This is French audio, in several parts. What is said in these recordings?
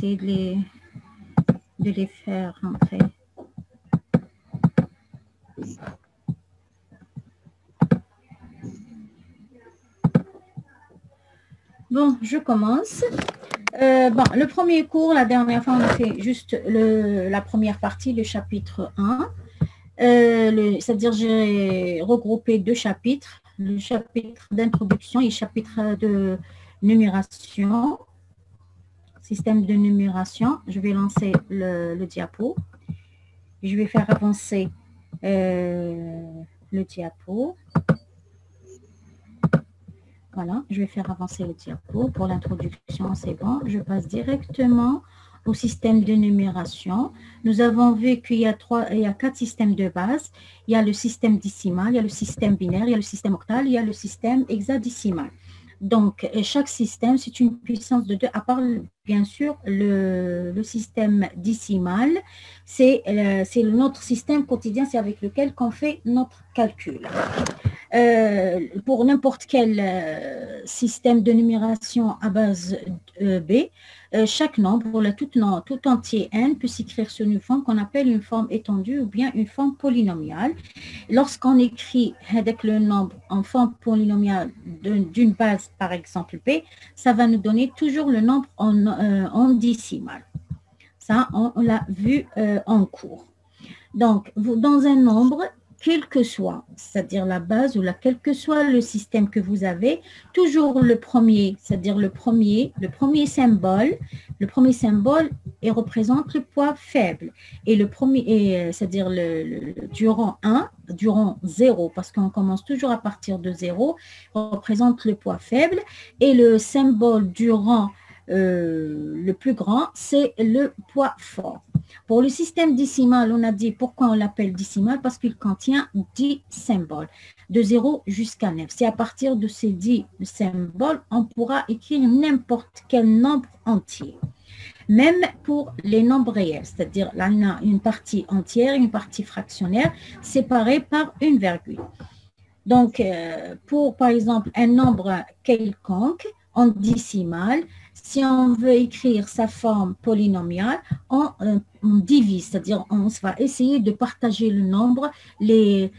essayer de les faire rentrer. Bon, je commence. Bon, le premier cours, la dernière fois, on a fait juste la première partie, le chapitre 1. C'est-à-dire, j'ai regroupé deux chapitres, le chapitre d'introduction et le chapitre de numération, système de numération. Je vais lancer le diapo. Je vais faire avancer le diapo. Voilà, je vais faire avancer le diapo. Pour l'introduction, c'est bon. Je passe directement au système de numération. Nous avons vu qu'il y a 4 systèmes de base. Il y a le système décimal, il y a le système binaire, il y a le système octal, il y a le système hexadécimal. Donc, chaque système, c'est une puissance de 2, à part, bien sûr, le système décimal. C'est notre système quotidien, c'est avec lequel qu'on fait notre calcul. Pour n'importe quel système de numération à base B, chaque nombre, tout entier n, peut s'écrire sur une forme qu'on appelle une forme étendue ou bien une forme polynomiale. Lorsqu'on écrit avec le nombre en forme polynomiale d'une base, par exemple B, ça va nous donner toujours le nombre en décimal. Ça, on l'a vu en cours. Donc, dans un nombre, quel que soit, c'est-à-dire la base ou quel que soit le système que vous avez, toujours le premier, c'est-à-dire le premier symbole représente le poids faible. Et le premier, c'est-à-dire du rang 1, du rang 0, parce qu'on commence toujours à partir de 0, représente le poids faible. Et le symbole du rang le plus grand, c'est le poids fort. Pour le système décimal, on a dit pourquoi on l'appelle décimal, parce qu'il contient 10 symboles, de 0 jusqu'à 9. C'est à partir de ces 10 symboles, on pourra écrire n'importe quel nombre entier. Même pour les nombres réels, c'est-à-dire là, on a une partie entière, une partie fractionnaire, séparée par une virgule. Donc, pour, par exemple, un nombre quelconque, en décimal, si on veut écrire sa forme polynomiale, on divise, c'est-à-dire on va essayer de partager le nombre, les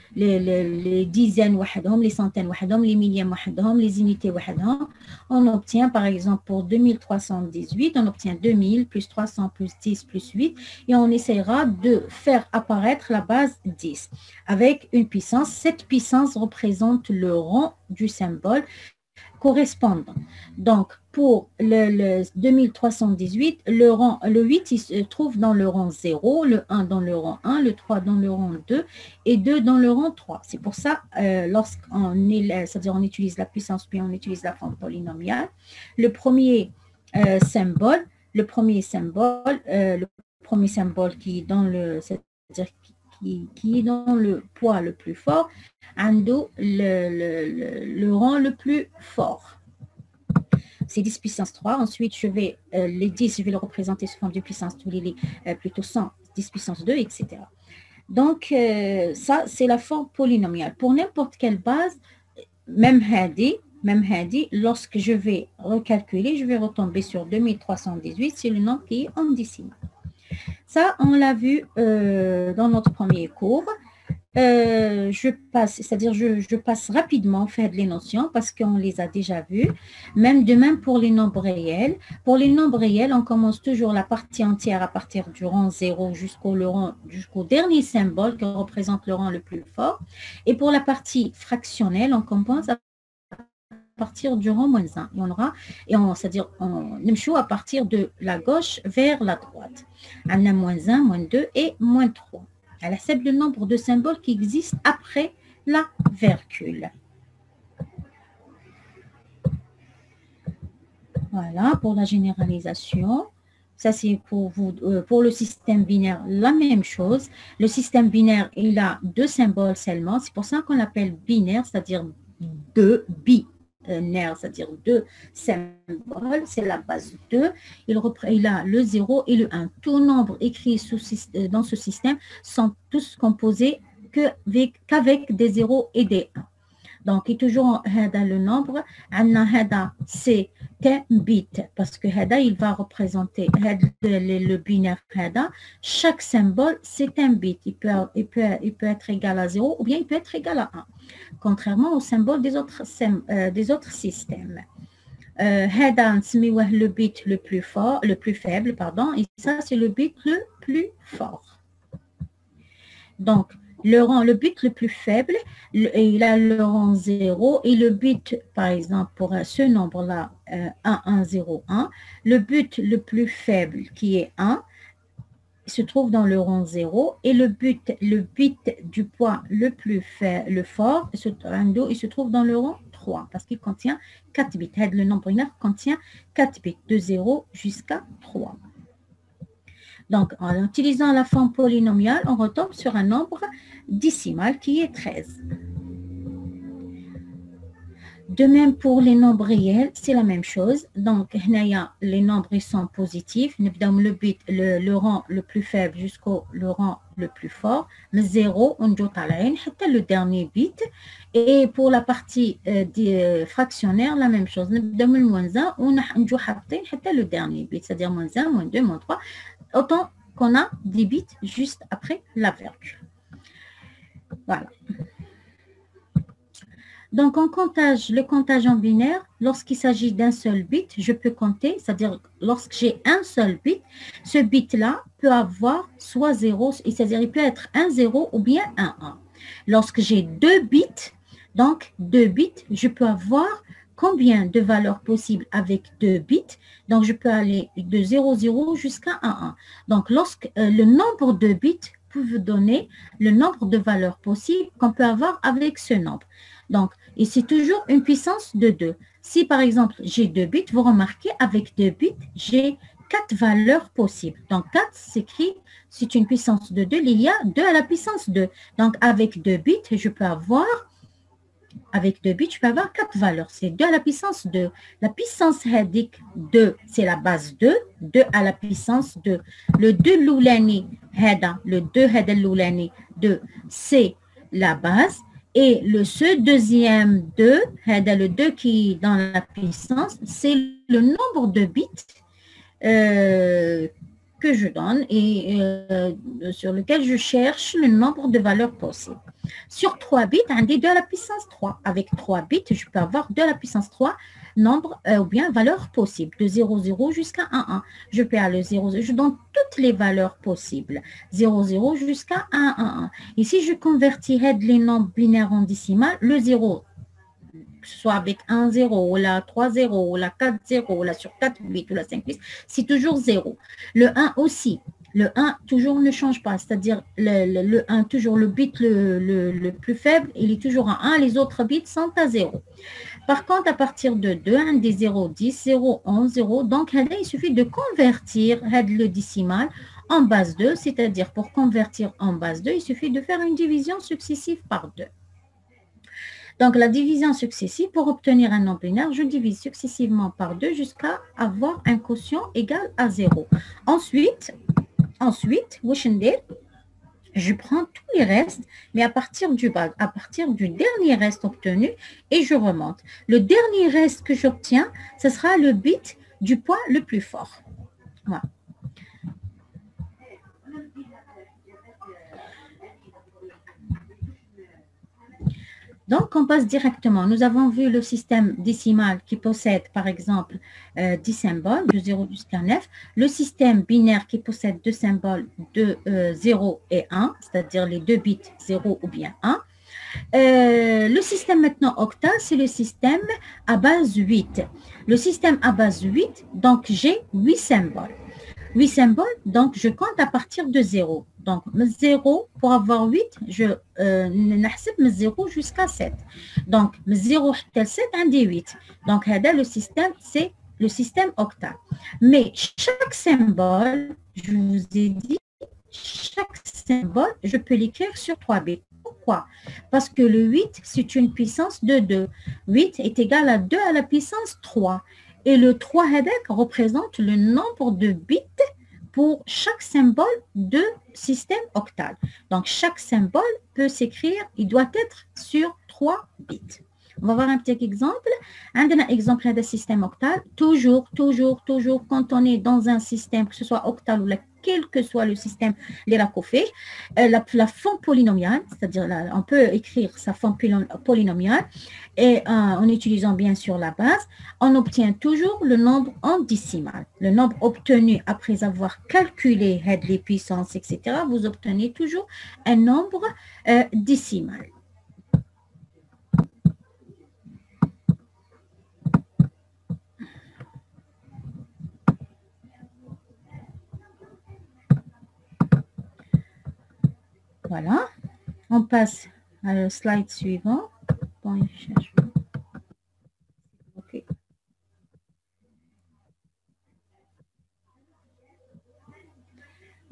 dizaines, les centaines, les millièmes, les unités. On obtient, par exemple, pour 2318, on obtient 2000 plus 300 plus 10 plus 8, et on essaiera de faire apparaître la base 10 avec une puissance. Cette puissance représente le rang du symbole correspondant. Donc, pour le 2318, le 8 il se trouve dans le rang 0, le 1 dans le rang 1, le 3 dans le rang 2 et 2 dans le rang 3. C'est pour ça, lorsqu'on c'est-à-dire on utilise la puissance puis on utilise la forme polynomiale, le premier symbole qui est dans le, c'est-à-dire qui est dans le poids le plus fort, le rang le plus fort. C'est 10 puissance 3. Ensuite, les 10, je vais le représenter sous forme de puissance 2, plutôt 100, 10 puissance 2, etc. Donc, ça, c'est la forme polynomiale. Pour n'importe quelle base, même hadi, lorsque je vais recalculer, je vais retomber sur 2318, c'est le nombre qui est en décimal. Ça, on l'a vu dans notre premier cours. Je passe rapidement faire les notions parce qu'on les a déjà vues. De même pour les nombres réels. Pour les nombres réels, on commence toujours la partie entière à partir du rang 0 jusqu'au dernier symbole qui représente le rang le plus fort. Et pour la partie fractionnelle, on commence à partir du rang moins 1. C'est-à-dire on nimchou à partir de la gauche vers la droite. On a moins 1, moins 2 et moins 3. Elle accepte le nombre de symboles qui existent après la virgule. Voilà, pour la généralisation. Ça, c'est pour le système binaire, la même chose. Le système binaire, il a 2 symboles seulement. C'est pour ça qu'on l'appelle binaire, c'est-à-dire 2 binaire, c'est-à-dire 2 symboles. C'est la base 2. Il a le 0 et le 1. Tous nombres écrits dans ce système sont tous composés qu'avec des 0 et des 1. Donc, il est toujours le nombre. C'est un bit parce que il va représenter le binaire. Chaque symbole, c'est un bit. Il peut être égal à 0 ou bien il peut être égal à 1, contrairement au symbole des autres systèmes. Le bit le plus faible, pardon, et ça, c'est le bit le plus fort. Donc, le bit le plus faible, il a le rang 0 et le bit, par exemple, pour ce nombre-là, 1, 1, 0, 1, le bit le plus faible qui est 1 se trouve dans le rang 0 et le bit du poids le fort, il se trouve dans le rang 3 parce qu'il contient 4 bits. Le nombre binaire contient 4 bits de 0 jusqu'à 3. Donc, en utilisant la forme polynomiale, on retombe sur un nombre décimal qui est 13. De même pour les nombres réels, c'est la même chose. Donc, les nombres ils sont positifs. Nous avons le rang le plus faible jusqu'au rang le plus fort. 0, on joue le dernier bit. Et pour la partie fractionnaire, la même chose. Nous avons le moins 1, on joue le dernier bit, c'est-à-dire moins 1, moins 2, moins 3. Autant qu'on a des bits juste après la virgule. Voilà. Donc, le comptage en binaire, lorsqu'il s'agit d'un seul bit, je peux compter, c'est-à-dire lorsque j'ai un seul bit, ce bit-là peut avoir soit 0, c'est-à-dire il peut être un 0 ou bien un 1. Lorsque j'ai 2 bits, donc 2 bits, je peux avoir combien de valeurs possibles avec 2 bits? Donc, je peux aller de 0, 0 jusqu'à 1, 1. Donc, lorsque le nombre de bits peut vous donner le nombre de valeurs possibles qu'on peut avoir avec ce nombre. Donc, et c'est toujours une puissance de 2. Si, par exemple, j'ai 2 bits, vous remarquez, avec 2 bits, j'ai 4 valeurs possibles. Donc, 4 s'écrit, c'est une puissance de 2, il y a 2 à la puissance 2. Donc, avec 2 bits, je peux avoir 4 valeurs. C'est 2 à la puissance 2. La puissance hédique 2, c'est la base 2. 2 à la puissance 2. Le 2 loulani, le 2 loulani, 2, c'est la base. Et ce deuxième 2, le 2 qui est dans la puissance, c'est le nombre de bits que je donne et sur lequel je cherche le nombre de valeurs possibles. Sur 3 bits, on dit 2 à la puissance 3. Avec 3 bits, je peux avoir 2 à la puissance 3 nombres ou bien valeurs possibles, de 0, 0 jusqu'à 1, 1. Je peux aller 0, 0, je donne toutes les valeurs possibles, 0, 0 jusqu'à 1, 1, 1. Et si je convertirais les nombres binaires en décimal, le 0, que ce soit avec 1, 0, ou la 3, 0, ou la 4, 0, ou la sur 4 bits, ou la 5 bits, c'est toujours 0. Le 1 aussi. Le 1 toujours ne change pas, c'est-à-dire le 1, toujours le bit le plus faible, il est toujours à 1, les autres bits sont à 0. Par contre, à partir de 2, un des 0, 10, 0, 11, 0, donc il suffit de convertir le décimal en base 2, c'est-à-dire pour convertir en base 2, il suffit de faire une division successive par 2. Donc, la division successive, pour obtenir un nombre binaire, je divise successivement par 2 jusqu'à avoir un quotient égal à 0. Ensuite, je prends tous les restes, mais à partir du dernier reste obtenu, et je remonte. Le dernier reste que j'obtiens, ce sera le bit du poids le plus fort. Voilà. Donc, on passe directement. Nous avons vu le système décimal qui possède, par exemple, 10 symboles, de 0 jusqu'à 9. Le système binaire qui possède 2 symboles de 0 et 1, c'est-à-dire les 2 bits 0 ou bien 1. Le système maintenant octa, c'est le système à base 8. Le système à base 8, donc j'ai 8 symboles. 8 symboles, donc je compte à partir de 0. Donc, 0, pour avoir 8, je n'accepte 0 jusqu'à 7. Donc, 0 jusqu'à 7, on dit 8. Donc, le système, c'est le système octal. Mais chaque symbole, je vous ai dit, chaque symbole, je peux l'écrire sur 3 bits. Pourquoi? Parce que le 8, c'est une puissance de 2. 8 est égal à 2 à la puissance 3. Et le 3 représente le nombre de bits pour chaque symbole de système octal. Donc, chaque symbole peut s'écrire, il doit être sur 3 bits. On va voir un petit exemple. Un exemple de système octal. Toujours, quand on est dans un système, que ce soit octal ou quel que soit le système, les raccourcis, la forme polynomiale, c'est-à-dire on peut écrire sa forme polynomiale et en utilisant bien sûr la base, on obtient toujours le nombre en décimal. Le nombre obtenu après avoir calculé les puissances, etc., vous obtenez toujours un nombre décimal. Voilà, on passe à le slide suivant. Bon, okay.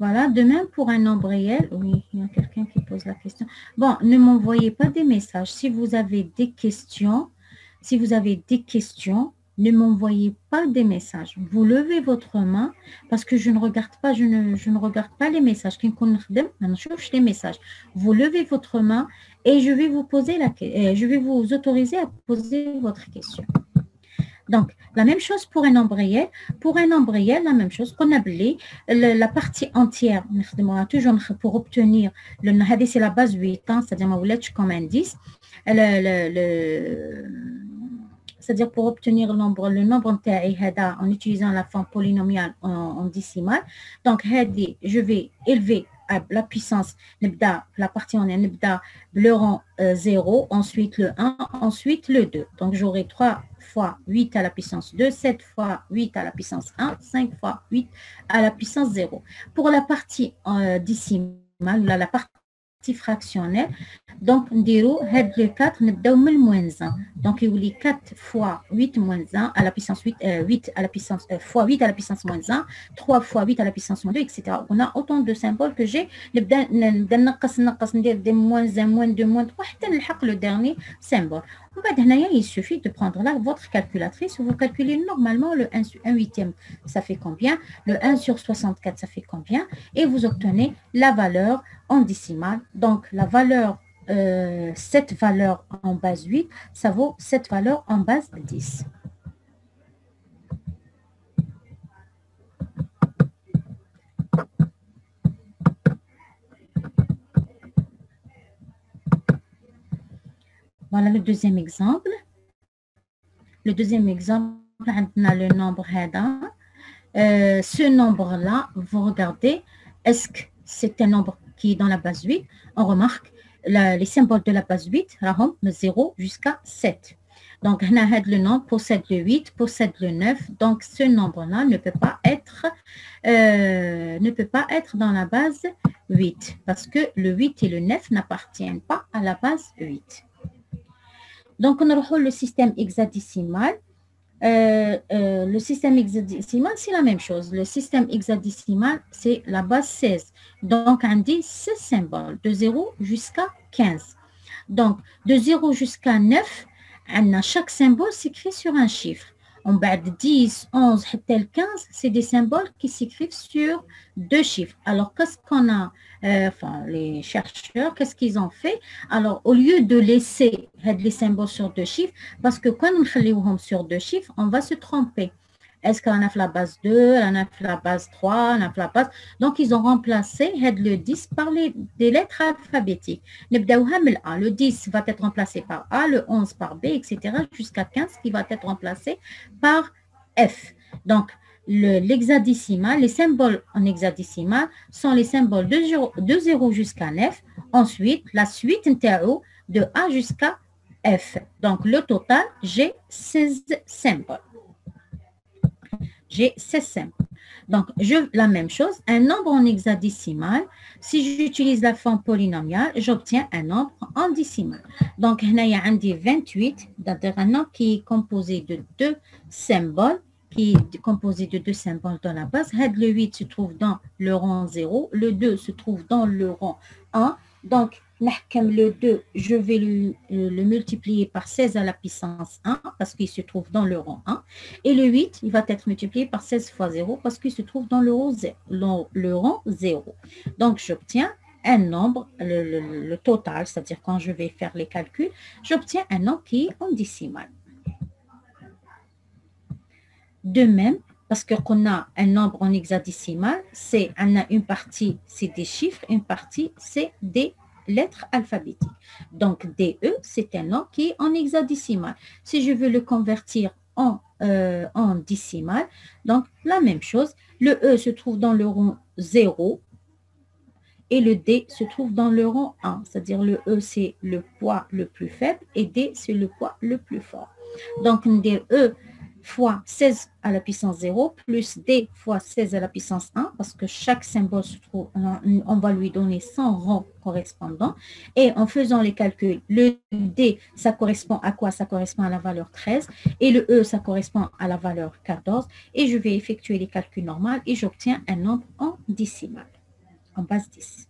Voilà, de même pour un nombre réel. Oui, il y a quelqu'un qui pose la question. Bon, ne m'envoyez pas des messages. Si vous avez des questions, ne m'envoyez pas des messages. Vous levez votre main parce que je ne regarde pas les messages. Les messages. Vous levez votre main et je vais vous autoriser à poser votre question. Donc, la même chose pour un nombre réel. Pour un nombre réel, la même chose qu'on appelait la partie entière. Toujours pour obtenir, c'est la base 8, c'est-à-dire comme indice. C'est-à-dire pour obtenir le nombre entier en utilisant la forme polynomiale en décimal. Donc, je vais élever la puissance, la partie en le rang 0, ensuite le 1, ensuite le 2. Donc, j'aurai 3 fois 8 à la puissance 2, 7 fois 8 à la puissance 1, 5 fois 8 à la puissance 0. Pour la partie décimale, la partie fractionnelle, donc on dirait le 4 نبداو من moins 1. Donc il y a 4 fois 8 moins 1 à la puissance 8, 8 à la puissance fois 8 à la puissance moins 1, 3 fois 8 à la puissance moins 2, etc. On a autant de symboles que j'ai. نبدا نقص ندير des moins 1, moins 2, moins 3 حتى نلحق le dernier symbole. Il suffit de prendre là votre calculatrice où vous calculez normalement le 1 huitième, ça fait combien? Le 1 sur 64, ça fait combien? Et vous obtenez la valeur en décimale. Donc, la valeur, cette valeur en base 8, ça vaut cette valeur en base 10. Voilà le deuxième exemple. Le deuxième exemple, on a le nombre HADA. Ce nombre-là, vous regardez, est-ce que c'est un nombre qui est dans la base 8? On remarque les symboles de la base 8, de 0 jusqu'à 7. Donc, le nombre possède le 8, possède le 9. Donc, ce nombre-là ne peut pas être dans la base 8 parce que le 8 et le 9 n'appartiennent pas à la base 8. Donc, on a le système hexadécimal. Le système hexadécimal, c'est la même chose. Le système hexadécimal, c'est la base 16. Donc, on dit 16 symboles, de 0 jusqu'à 15. Donc, de 0 jusqu'à 9, chaque symbole s'écrit sur un chiffre. En bas de 10, 11, 15, c'est des symboles qui s'écrivent sur 2 chiffres. Alors, qu'est-ce qu'on a, les chercheurs, qu'est-ce qu'ils ont fait? Alors, au lieu de laisser les symboles sur 2 chiffres, parce que quand on les sur 2 chiffres, on va se tromper. Est-ce qu'on a fait la base 2, on a fait la base 3, on a fait la base... Donc, ils ont remplacé le 10 par des lettres alphabétiques. Le 10 va être remplacé par A, le 11 par B, etc. jusqu'à 15 qui va être remplacé par F. Donc, l'hexadécimal, les symboles en hexadécimal sont les symboles de 0 jusqu'à 9. Ensuite, la suite de A jusqu'à F. Donc, le total, j'ai 16 symboles. J'ai 16 symboles. Donc, la même chose, un nombre en hexadécimal, si j'utilise la forme polynomiale, j'obtiens un nombre en décimal. Donc, il y a 28, c'est-à-dire un nombre qui est composé de 2 symboles, dans la base. Le 8 se trouve dans le rang 0, le 2 se trouve dans le rang 1. Donc, le 2, je vais le multiplier par 16 à la puissance 1 parce qu'il se trouve dans le rang 1. Et le 8, il va être multiplié par 16 fois 0 parce qu'il se trouve dans le rang 0. Donc, j'obtiens un nombre, le total, c'est-à-dire quand je vais faire les calculs, j'obtiens un nombre qui est en décimale. De même, parce qu'on a un nombre en hexadécimal, on a une partie, c'est des chiffres, une partie, c'est des lettres alphabétiques. Donc, DE, c'est un nombre qui est en hexadécimal. Si je veux le convertir en décimal, donc la même chose, le E se trouve dans le rang 0 et le D se trouve dans le rang 1, c'est-à-dire le E, c'est le poids le plus faible et D, c'est le poids le plus fort. Donc, on dit E fois 16 à la puissance 0 plus D fois 16 à la puissance 1 parce que chaque symbole se trouve, on va lui donner 100 rangs correspondants et en faisant les calculs, le D, ça correspond à quoi? Ça correspond à la valeur 13 et le E, ça correspond à la valeur 14 et je vais effectuer les calculs normaux et j'obtiens un nombre en décimale, en base 10.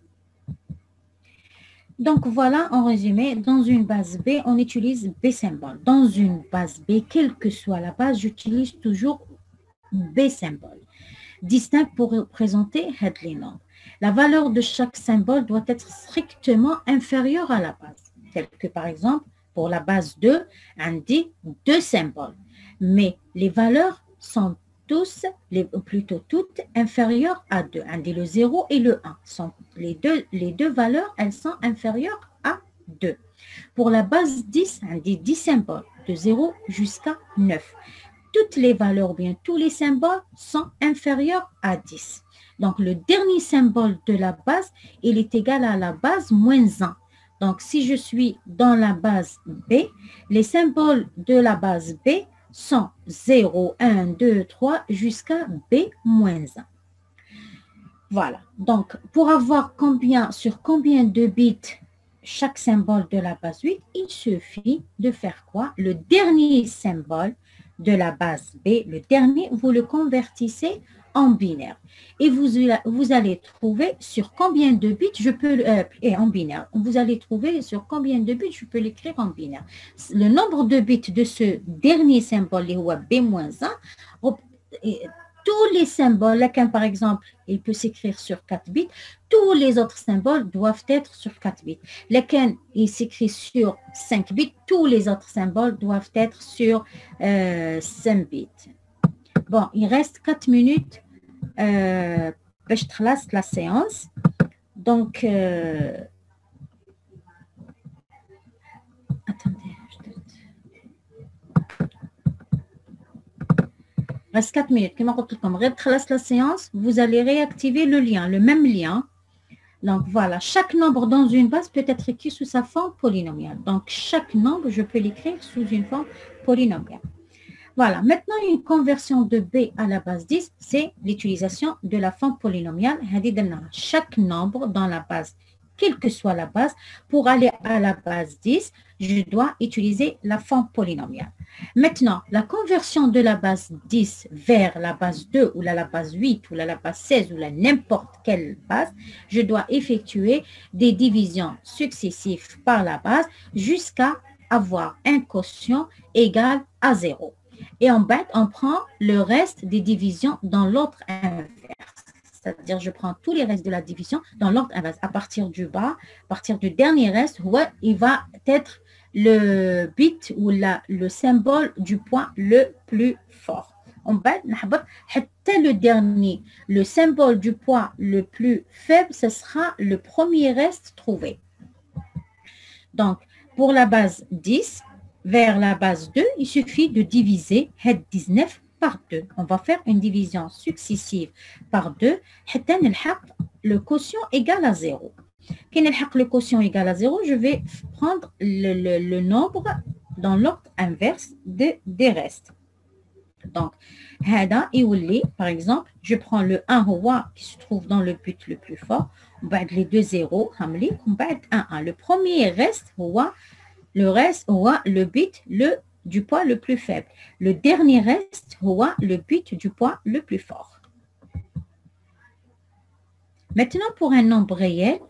Donc voilà, en résumé, dans une base B, on utilise B symbole. Dans une base B, quelle que soit la base, j'utilise toujours B symbole. Distinct pour représenter les nombres. La valeur de chaque symbole doit être strictement inférieure à la base. Tel que par exemple, pour la base 2, on dit 2 symboles. Mais les valeurs sont tous, plutôt toutes, inférieures à 2. On dit le 0 et le 1. Les deux valeurs, elles sont inférieures à 2. Pour la base 10, on dit 10 symboles, de 0 jusqu'à 9. Toutes les valeurs, bien tous les symboles sont inférieurs à 10. Donc, le dernier symbole de la base, il est égal à la base moins 1. Donc, si je suis dans la base B, les symboles de la base B sont 0, 1, 2, 3 jusqu'à B moins 1. Voilà. Donc, pour avoir sur combien de bits chaque symbole de la base 8, il suffit de faire quoi? Le dernier symbole de la base B, le dernier, vous le convertissez en binaire. Et vous allez trouver sur combien de bits je peux, et en binaire, vous allez trouver sur combien de bits je peux l'écrire en binaire. Le nombre de bits de ce dernier symbole, les B-1, tous les symboles, par exemple, il peut s'écrire sur 4 bits, tous les autres symboles doivent être sur 4 bits. Lequel il s'écrit sur 5 bits, tous les autres symboles doivent être sur 5 bits. Bon, il reste 4 minutes pour que je classe la séance. Donc, attendez. Il reste 4 minutes. Comme je la séance, vous allez réactiver le lien, le même lien. Donc, voilà, chaque nombre dans une base peut être écrit sous sa forme polynomiale. Donc, chaque nombre, je peux l'écrire sous une forme polynomiale. Voilà, maintenant, une conversion de B à la base 10, c'est l'utilisation de la forme polynomiale. Chaque nombre dans la base, quelle que soit la base, pour aller à la base 10, je dois utiliser la forme polynomiale. Maintenant, la conversion de la base 10 vers la base 2 ou la base 8 ou la base 16 ou n'importe quelle base, je dois effectuer des divisions successives par la base jusqu'à avoir un quotient égal à 0. Et en bas, on prend le reste des divisions dans l'ordre inverse. C'est-à-dire, je prends tous les restes de la division dans l'ordre inverse. À partir du bas, à partir du dernier reste, il va être le bit ou le symbole du point le plus fort. En bas, le dernier, le symbole du point le plus faible, ce sera le premier reste trouvé. Donc, pour la base 10, vers la base 2, il suffit de diviser 19 par 2. On va faire une division successive par 2. Le quotient égal à 0. Quand le quotient égal à 0, je vais prendre le nombre dans l'ordre inverse des restes. Donc, par exemple, je prends le 1 qui se trouve dans le but le plus fort. Les deux zéros, le premier reste, le bit du poids le plus faible. Le dernier reste, le bit du poids le plus fort. Maintenant, pour un nombre réel,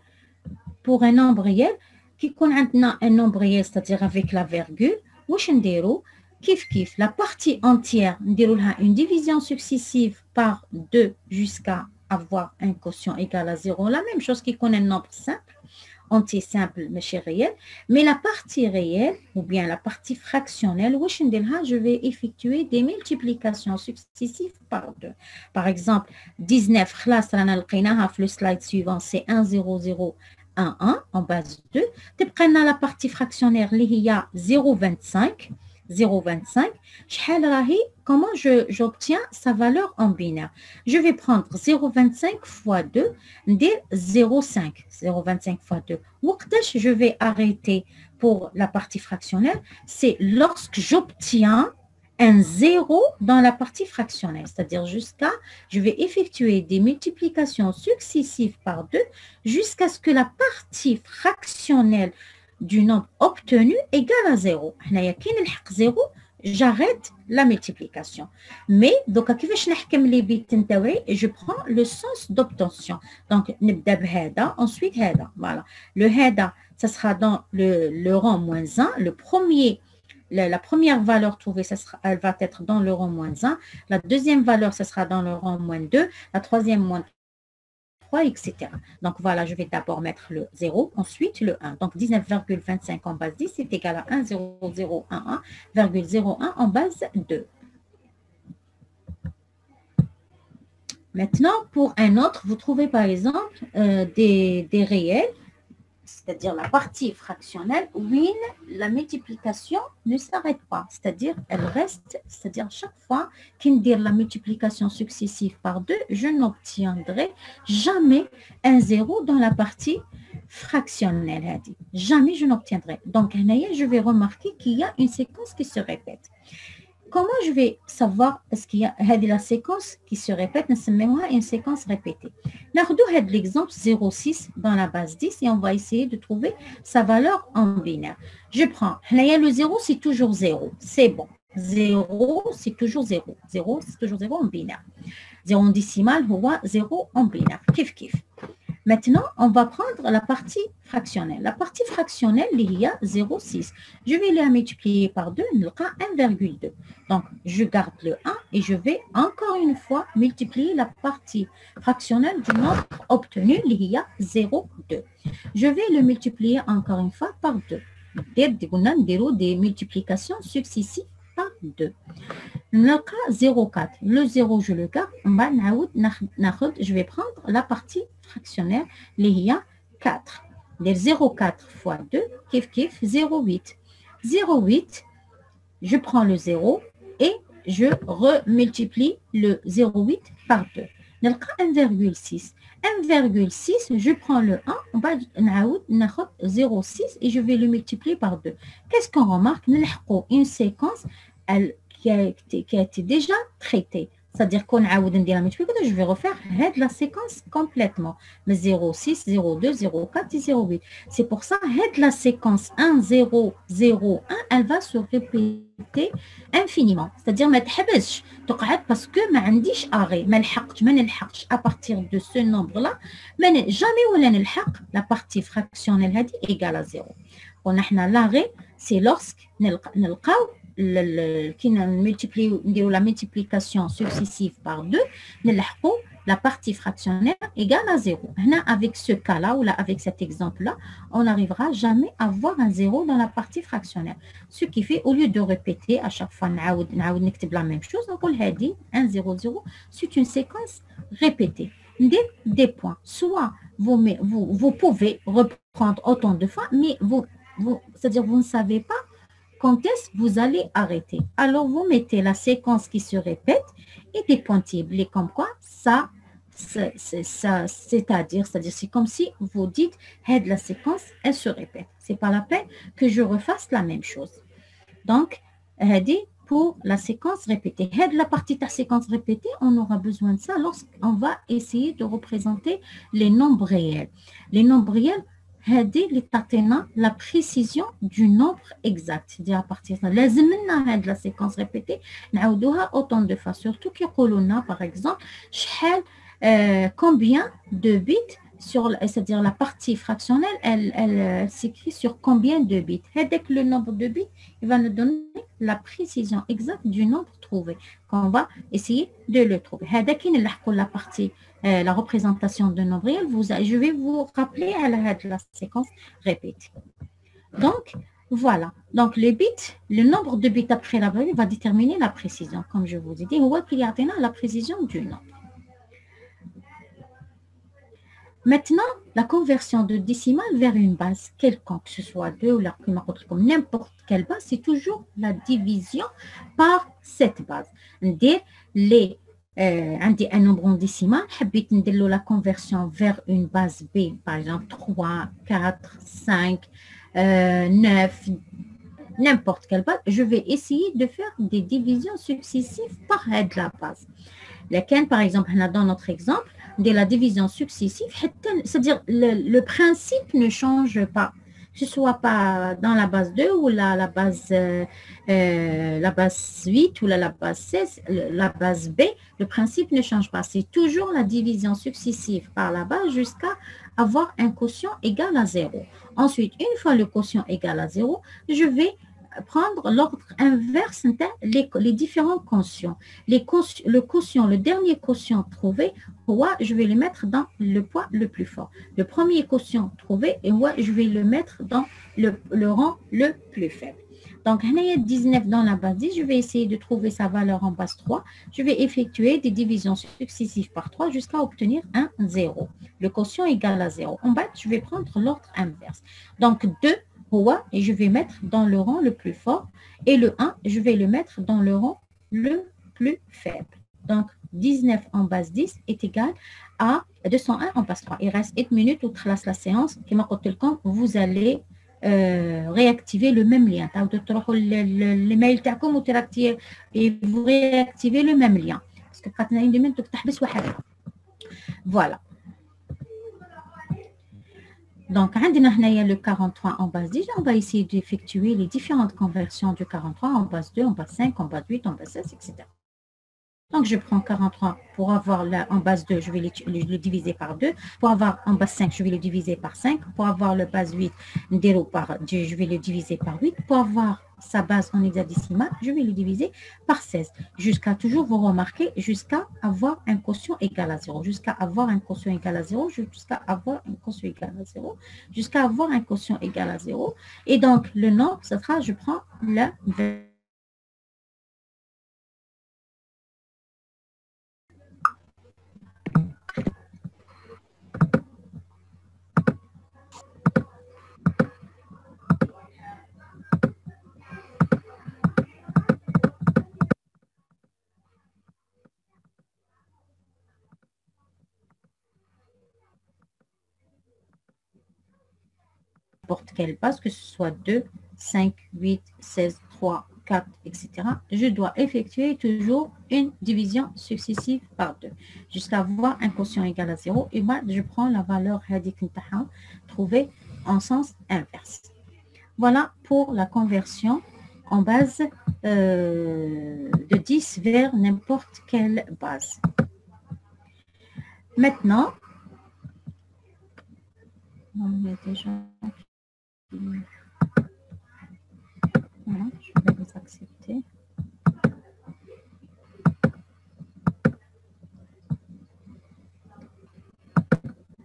qui connaît un nombre réel, c'est-à-dire avec la virgule, la partie entière, une division successive par 2 jusqu'à avoir un quotient égal à 0. La même chose qui connaît un nombre simple, anti-simple, mais chez réel. Mais la partie réelle, ou bien la partie fractionnelle, je vais effectuer des multiplications successives par 2. Par exemple, 19, le slide suivant, c'est 1, 0, 0, 1, 1 en base 2. Tu prends la partie fractionnaire, il y a 0,25. 0,25. Comment j'obtiens sa valeur en binaire? Je vais prendre 0,25 fois 2, dire 0,5. 0,25 fois 2. Je vais arrêter pour la partie fractionnelle, c'est lorsque j'obtiens un 0 dans la partie fractionnelle, c'est-à-dire je vais effectuer des multiplications successives par 2 jusqu'à ce que la partie fractionnelle du nombre obtenu égale à 0. J'arrête la multiplication. Mais, donc, je prends le sens d'obtention. Donc, ensuite, voilà. Le heda, ça sera dans le rang moins 1. La première valeur trouvée, elle va être dans le rang moins 1. La deuxième valeur, ça sera dans le rang moins 2. La troisième, moins 3, etc. Donc, voilà, je vais d'abord mettre le 0, ensuite le 1. Donc, 19,25 en base 10 est égal à 1,0011,01 en base 2. Maintenant, pour un autre, vous trouvez par exemple des réels, c'est-à-dire la partie fractionnelle, où la multiplication ne s'arrête pas, c'est-à-dire elle reste, c'est-à-dire chaque fois qu'on dit la multiplication successive par 2, je n'obtiendrai jamais un 0 dans la partie fractionnelle. Jamais je n'obtiendrai. Donc, je vais remarquer qu'il y a une séquence qui se répète. Comment je vais savoir est-ce qu'il y a la séquence qui se répète? Une séquence répétée. Nous avons l'exemple 0,6 dans la base 10 et on va essayer de trouver sa valeur en binaire. Je prends, le 0, c'est toujours 0. C'est bon. 0, c'est toujours 0. 0, c'est toujours 0 en binaire. 0 en décimal, 0 en binaire. Kif, kif. Maintenant, on va prendre la partie fractionnelle. La partie fractionnelle, il y a 0,6. Je vais la multiplier par 2, on aura 1,2. Donc, je garde le 1 et je vais encore une fois multiplier la partie fractionnelle du nombre obtenu, il y a 0,2. Je vais le multiplier encore une fois par 2. Des multiplications successives par 2. Le cas 0,4. Le 0, je le garde. Je vais prendre la partie fractionnelle, il y a 4. 0,4 fois 2, kif kif, 0,8. 0,8, je prends le 0 et je remultiplie le 0,8 par 2. Le cas 1,6. 1,6, je prends le 1, on va 0,6 et je vais le multiplier par 2. Qu'est-ce qu'on remarque? Une séquence qui a été déjà traitée. C'est-à-dire qu'on a je vais refaire la séquence complètement. 0,6, 0,2, 0,4 et 0,8. C'est pour ça que la séquence 1, 0, 0, 1, elle va se répéter infiniment. C'est-à-dire parce que je n'ai pas arrêt. À partir de ce nombre-là, jamais la partie fractionnelle est égale à 0. L'arrêt, c'est lorsque nous qui la multiplication successive par 2, la partie fractionnelle égale à 0. Avec ce cas-là, ou avec cet exemple-là, on n'arrivera jamais à avoir un 0 dans la partie fractionnelle. Ce qui fait, au lieu de répéter à chaque fois, la même chose, on dit 1, 0, 0, c'est une séquence répétée. Des points. Soit vous pouvez reprendre autant de fois, mais c'est-à-dire vous ne savez pas quand est-ce que vous allez arrêter. Alors, vous mettez la séquence qui se répète et des pointillés comme quoi ça, c'est-à-dire c'est comme si vous dites, la séquence, elle se répète. C'est pas la peine que je refasse la même chose. Donc, pour la séquence répétée. La partie de la séquence répétée, on aura besoin de ça lorsqu'on va essayer de représenter les nombres réels. Les nombres réels, la précision du nombre exact. C'est-à-dire à partir de la séquence répétée, autant de fois. Surtout qu'il y a par exemple, combien de bits, c'est-à-dire la partie fractionnelle, elle s'écrit sur combien de bits. Dès que le nombre de bits, il va nous donner la précision exacte du nombre trouvé, qu'on va essayer de le trouver. La partie la représentation de nombre réel, je vais vous rappeler à la séquence répétée. Donc, voilà. Donc, le nombre de bits après la valeur va déterminer la précision. Comme je vous ai dit, on voit qu'il y a la précision du nombre. Maintenant, la conversion de décimale vers une base quelconque, que ce soit 2 ou la comme n'importe quelle base, c'est toujours la division par cette base. Dire les un nombre en décimal, la conversion vers une base B, par exemple 3, 4, 5, 9, n'importe quelle base, je vais essayer de faire des divisions successives par la base. Laquelle, par exemple, dans notre exemple, de la division successive, c'est-à-dire le principe ne change pas, que ce soit pas dans la base 2 ou la base 8 ou la base 16, la base B, le principe ne change pas. C'est toujours la division successive par la base jusqu'à avoir un quotient égal à 0. Ensuite, une fois le quotient égal à 0, je vais prendre l'ordre inverse les différents quotients. Le dernier quotient trouvé, je vais le mettre dans le poids le plus fort. Le premier quotient trouvé, et je vais le mettre dans le rang le plus faible. Donc, il y a 19 dans la base 10, je vais essayer de trouver sa valeur en base 3. Je vais effectuer des divisions successives par 3 jusqu'à obtenir un 0. Le quotient égal à 0. En bas, je vais prendre l'ordre inverse. Donc, 2, et je vais mettre dans le rang le plus fort. Et le 1, je vais le mettre dans le rang le plus faible. Donc, 19 en base 10 est égal à 201 en base 3. Il reste 8 minutes où trace la séance. Vous allez réactiver le même lien. L'email et vous réactivez le même lien. Parce que voilà. Donc, on a le 43 en base 10. On va essayer d'effectuer les différentes conversions du 43 en base 2, en base 5, en base 8, en base 16, etc. Donc, je prends 43 pour avoir en base 2, je vais le diviser par 2. Pour avoir en base 5, je vais le diviser par 5. Pour avoir le base 8, je vais le diviser par 8. Pour avoir sa base en hexadécimal, je vais le diviser par 16. Jusqu'à toujours, vous remarquez, jusqu'à avoir un quotient égal à 0. Jusqu'à avoir un quotient égal à 0. Jusqu'à avoir un quotient égal à 0. Jusqu'à avoir un quotient égal à 0. Et donc, le nombre, ce sera, je prends le n'importe quelle base, que ce soit 2, 5, 8, 16, 3, 4, etc. Je dois effectuer toujours une division successive par 2 jusqu'à avoir un quotient égal à 0. Et moi, je prends la valeur trouvée en sens inverse. Voilà pour la conversion en base de 10 vers n'importe quelle base. Maintenant, il y a déjà... Voilà, je vais les accepter.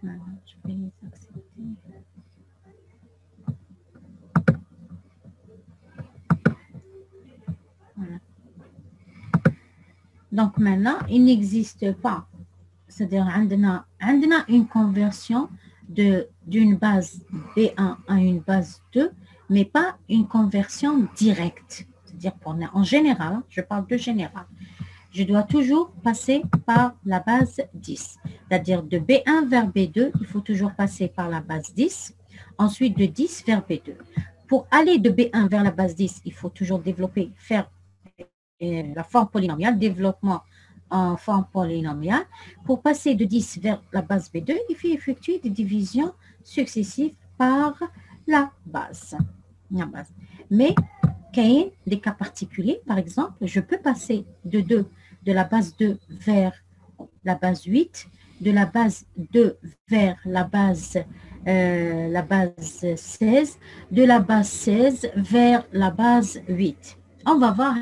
Voilà, je vais les accepter. Voilà. Donc maintenant, il n'existe pas, c'est-à-dire on a une conversion d'une base B1 à une base 2, mais pas une conversion directe. C'est-à-dire en général, je parle de général. Je dois toujours passer par la base 10. C'est-à-dire de B1 vers B2, il faut toujours passer par la base 10. Ensuite, de 10 vers B2. Pour aller de B1 vers la base 10, il faut toujours faire la forme polynomiale, développement en forme polynomiale. Pour passer de 10 vers la base B2, il faut effectuer des divisions successives par la base. Mais, il y a des cas particuliers. Par exemple, je peux passer de la base 2 vers la base 8, de la base 2 vers la base 16, de la base 16 vers la base 8. On va voir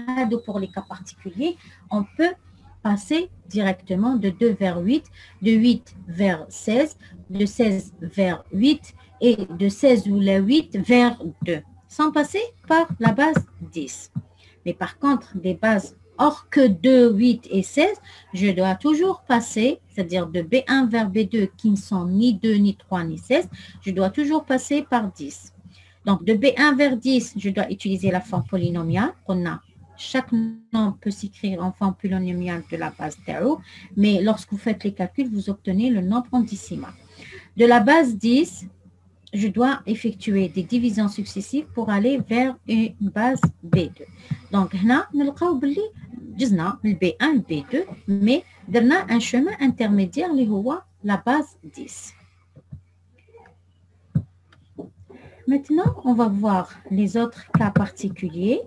pour les cas particuliers, on peut passer directement de 2 vers 8, de 8 vers 16, de 16 vers 8 et de 16 ou la 8 vers 2, sans passer par la base 10. Mais par contre, des bases hors que 2, 8 et 16, je dois toujours passer, c'est-à-dire de B1 vers B2 qui ne sont ni 2, ni 3, ni 16, je dois toujours passer par 10. Donc, de B1 vers 10, je dois utiliser la forme polynomiale. Chaque nombre peut s'écrire en forme polynomiale de la base Tao, mais lorsque vous faites les calculs, vous obtenez le nombre en décimal. De la base 10, je dois effectuer des divisions successives pour aller vers une base B2. Donc, هنا نلقاو باللي جزنا من B1 ل B2, mais درنا un chemin intermédiaire اللي هو la base 10. Maintenant, on va voir les autres cas particuliers.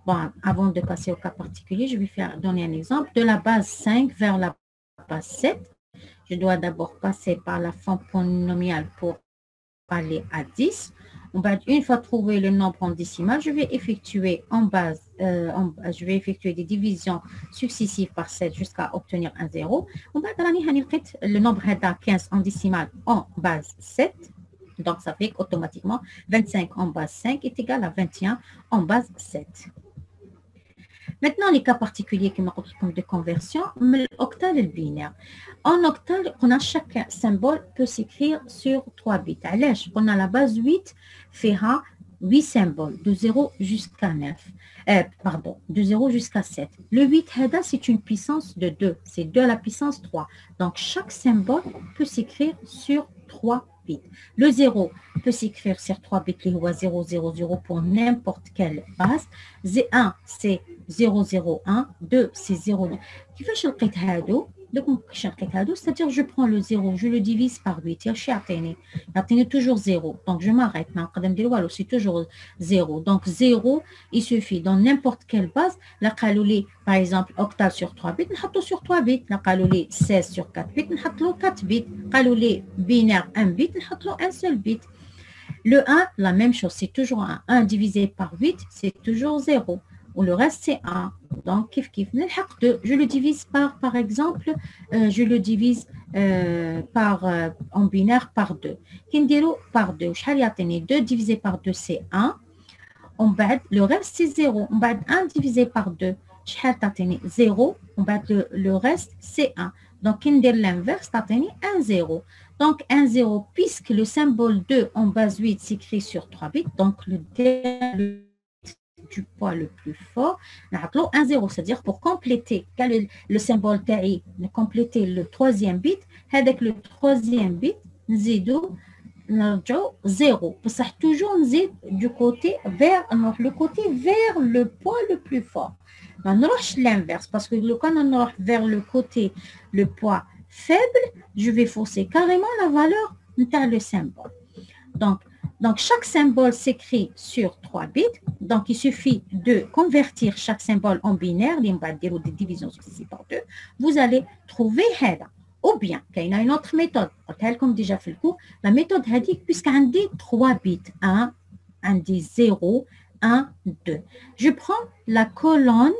Bon, avant de passer au cas particulier, je vais donner un exemple. De la base 5 vers la base 7, je dois d'abord passer par la forme polynomiale pour aller à 10. Une fois trouvé le nombre en décimal, je vais effectuer je vais effectuer des divisions successives par 7 jusqu'à obtenir un 0. Le nombre 15 en décimal en base 7. Donc, ça fait qu'automatiquement, 25 en base 5 est égal à 21 en base 7. Maintenant, les cas particuliers qui m'ont de conversion, l'octal et le binaire. En octal, chaque symbole peut s'écrire sur 3 bits. On a la base 8, fait 8 symboles, de 0 jusqu'à 9. De 0 jusqu'à 7. Le 8, c'est une puissance de 2. C'est 2 à la puissance 3. Donc, chaque symbole peut s'écrire sur 3 bits. Le 0 peut s'écrire sur 3 bits, les 0, 0, 0 pour n'importe quelle base. 1, c'est 0, 0, 1. 2, c'est 0. كيفاش لقيت هادو؟ c'est-à-dire je prends le 0, je le divise par 8. Il y a toujours 0. Donc je m'arrête. C'est toujours 0. Donc 0, il suffit dans n'importe quelle base. La calolée, par exemple, octal sur 3 bits, on sur 3 bits. La calolée 16 sur 4 bits, on 4 bits. Calolée binaire 1 bit, on un seul bit. Le 1, la même chose, c'est toujours 1. 1 divisé par 8, c'est toujours 0. Ou le reste, c'est 1. Donc, je le divise par exemple, je le divise en binaire par 2. Par 2. 2 divisé par 2, c'est 1. Le reste, c'est 0. 1 divisé par 2, 0. Le reste, c'est 1. Donc, l'inverse, 1, 0. Donc, 1, 0, puisque le symbole 2 en base 8 s'écrit sur 3 bits, donc le du poids le plus fort, 1, 0, c'est-à-dire pour compléter le symbole TAI, compléter le troisième bit, avec le troisième bit, نزيدو 0. Ça toujours du côté vers le poids le plus fort. On roche l'inverse parce que quand on roche vers le côté le poids faible, je vais forcer carrément la valeur de le symbole. Donc, chaque symbole s'écrit sur 3 bits. Donc, il suffit de convertir chaque symbole en binaire, des divisions successives par 2. Vous allez trouver HEDA. Ou bien, il y a une autre méthode. Comme déjà fait le cours, la méthode HEDIC, puisqu'on dit 3 bits. 1, on dit 0, 1, 2. Je prends la colonne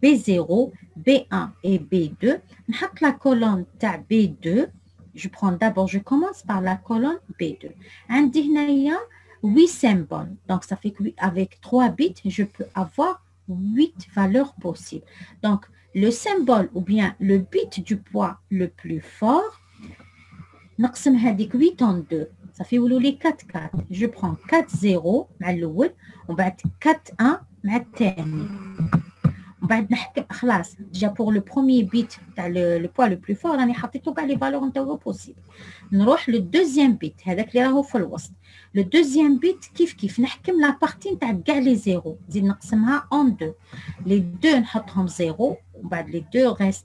B0, B1 et B2. Je mets la colonne B2. Je commence par la colonne B2. Il y a 8 symboles. Donc, ça fait qu'avec 3 bits, je peux avoir 8 valeurs possibles. Donc, le symbole ou bien le bit du poids le plus fort, نقسم هذيك 8 en 2. Ça fait 4 4. Je prends 4 0 مع الأول وبعد 4 1 مع الثاني. وبعد نحكم خلاص déjà pour le premier bit تاع le poids le plus fort راني حطيتو كاع لي فالور نتاعو بوسيبل. نروح للدوزيام بيت هذاك اللي راهو في الوسط. Le deuxième bit كيف نحكم لا بارتي نتاع كاع لي زيرو نزيد نقسمها en 2. Les deux نحطهم 0 وبعد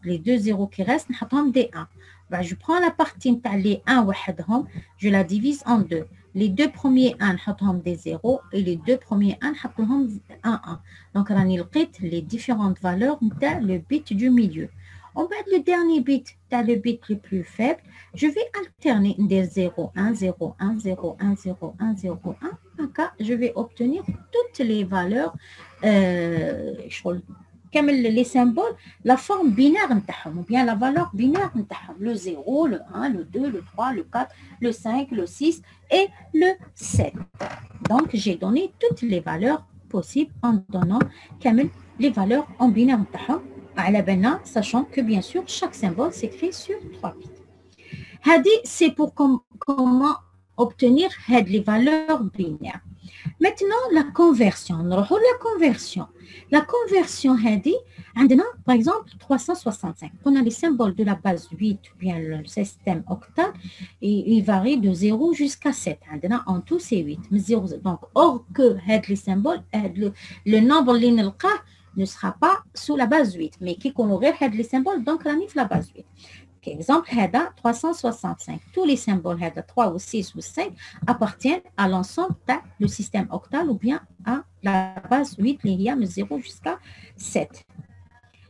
les deux zéros qui restent نحطهم des 1. Je prends la partie نتاع les 1 وحدهم, je la divise en 2. Les deux premiers 1 نحطهم des 0 et les deux premiers 1 نحطهم 1 1. Donc راني لقيت les différentes valeurs نتاع le bit du milieu. Le dernier bit, le bit le plus faible, je vais alterner des 0, 1, 0, 1, 0, 1, 0, 1, 0, 1. Je vais obtenir toutes les valeurs les symboles, la forme binaire ou bien la valeur binaire le 0, le 1, le 2, le 3, le 4, le 5, le 6 et le 7. Donc, j'ai donné toutes les valeurs possibles en donnant les valeurs en binaire à la bena, sachant que bien sûr, chaque symbole s'écrit sur 3 bits. Hadi, c'est pour comment obtenir les valeurs binaires. Maintenant, la conversion. La conversion, par exemple, 365. On a les symboles de la base 8, ou bien le système octal, et il varie de 0 jusqu'à 7. En tout, c'est 8. Donc, or que les symboles, le nombre linéaire ne sera pas sous la base 8, mais qui connaît les symboles, donc la base 8. Exemple, 365. Tous les symboles 3 ou 6 ou 5 appartiennent à l'ensemble du système octal ou bien à la base 8, les 0 jusqu'à 7.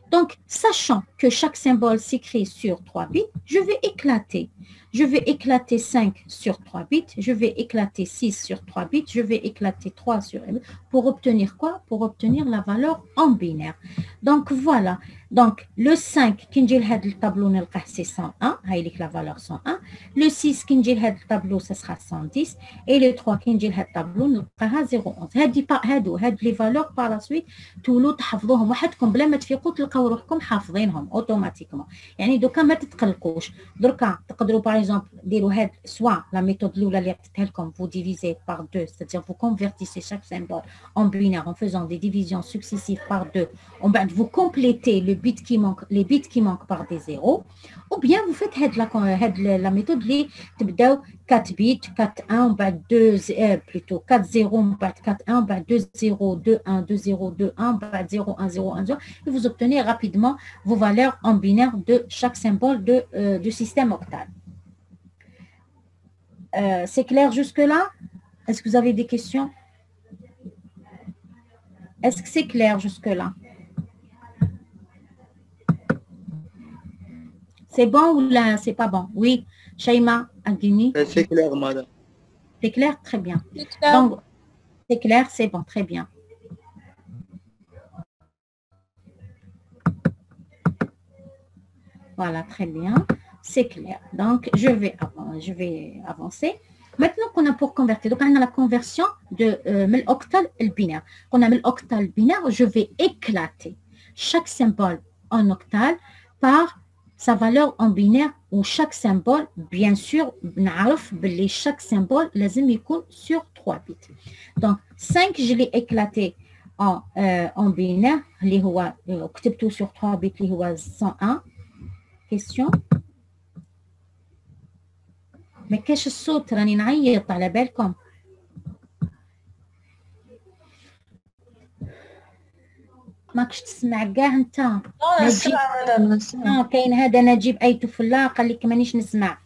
Donc, sachant que chaque symbole s'écrit sur 3 bits, je vais éclater. Je vais éclater 5 sur 3 bits, je vais éclater 6 sur 3 bits, je vais éclater 3 sur 1 bit. Pour obtenir quoi? Pour obtenir la valeur en binaire. Donc, voilà. Donc, le 5, qui dit le tableau, c'est 101, la valeur 101. Le 6, qui dit le tableau, ce sera 110. Et le 3, qui dit le tableau, c'est 011. هاد les valeurs par la suite, تولوا تحفظوهم وحدكم بلا ما تفيقوا تلقاو روحكم حافظينهم اوتوماتيكمون. يعني دوكا ما تتقلقوش. دركا تقدروا par exemple ديروا هاد soit la méthode الاولى اللي عطيتها لكم, vous divisez par 2, c'est-à-dire vous convertissez chaque symbole en binaire en faisant des divisions successives par 2. En bas, vous complétez les bits qui manquent par des zéros, ou bien vous faites la méthode les 4 bits, 4 1, 2 plutôt 4 0, 4 1, 2 0, 2 1, 2 0, 2 1, 0 1 0 1 0, et vous obtenez rapidement vos valeurs en binaire de chaque symbole du système octal. C'est clair jusque-là? Est-ce que vous avez des questions? Est-ce que c'est clair jusque-là? C'est bon ou là, c'est pas bon? Oui, Shaima Aguini. C'est clair, madame. C'est clair? Très bien. Donc, c'est clair, c'est bon, très bien. Voilà, très bien. C'est clair. Donc, je vais avancer. Maintenant qu'on a pour convertir, donc on a la conversion de l'octal binaire. On a l'octal binaire, je vais éclater chaque symbole en octal par sa valeur en binaire, où chaque symbole, bien sûr, chaque symbole لازم يكون sur 3 bits. Donc, 5, je l'ai éclaté en binaire, اللي هو كتبته sur 3 bits, اللي هو 101. Question? ما كاش الصوت, راني نعيط على بالكم. ماكش تسمع كاع انت. كاين هذا نجيب ايتو في الله قال لك مانيش نسمع.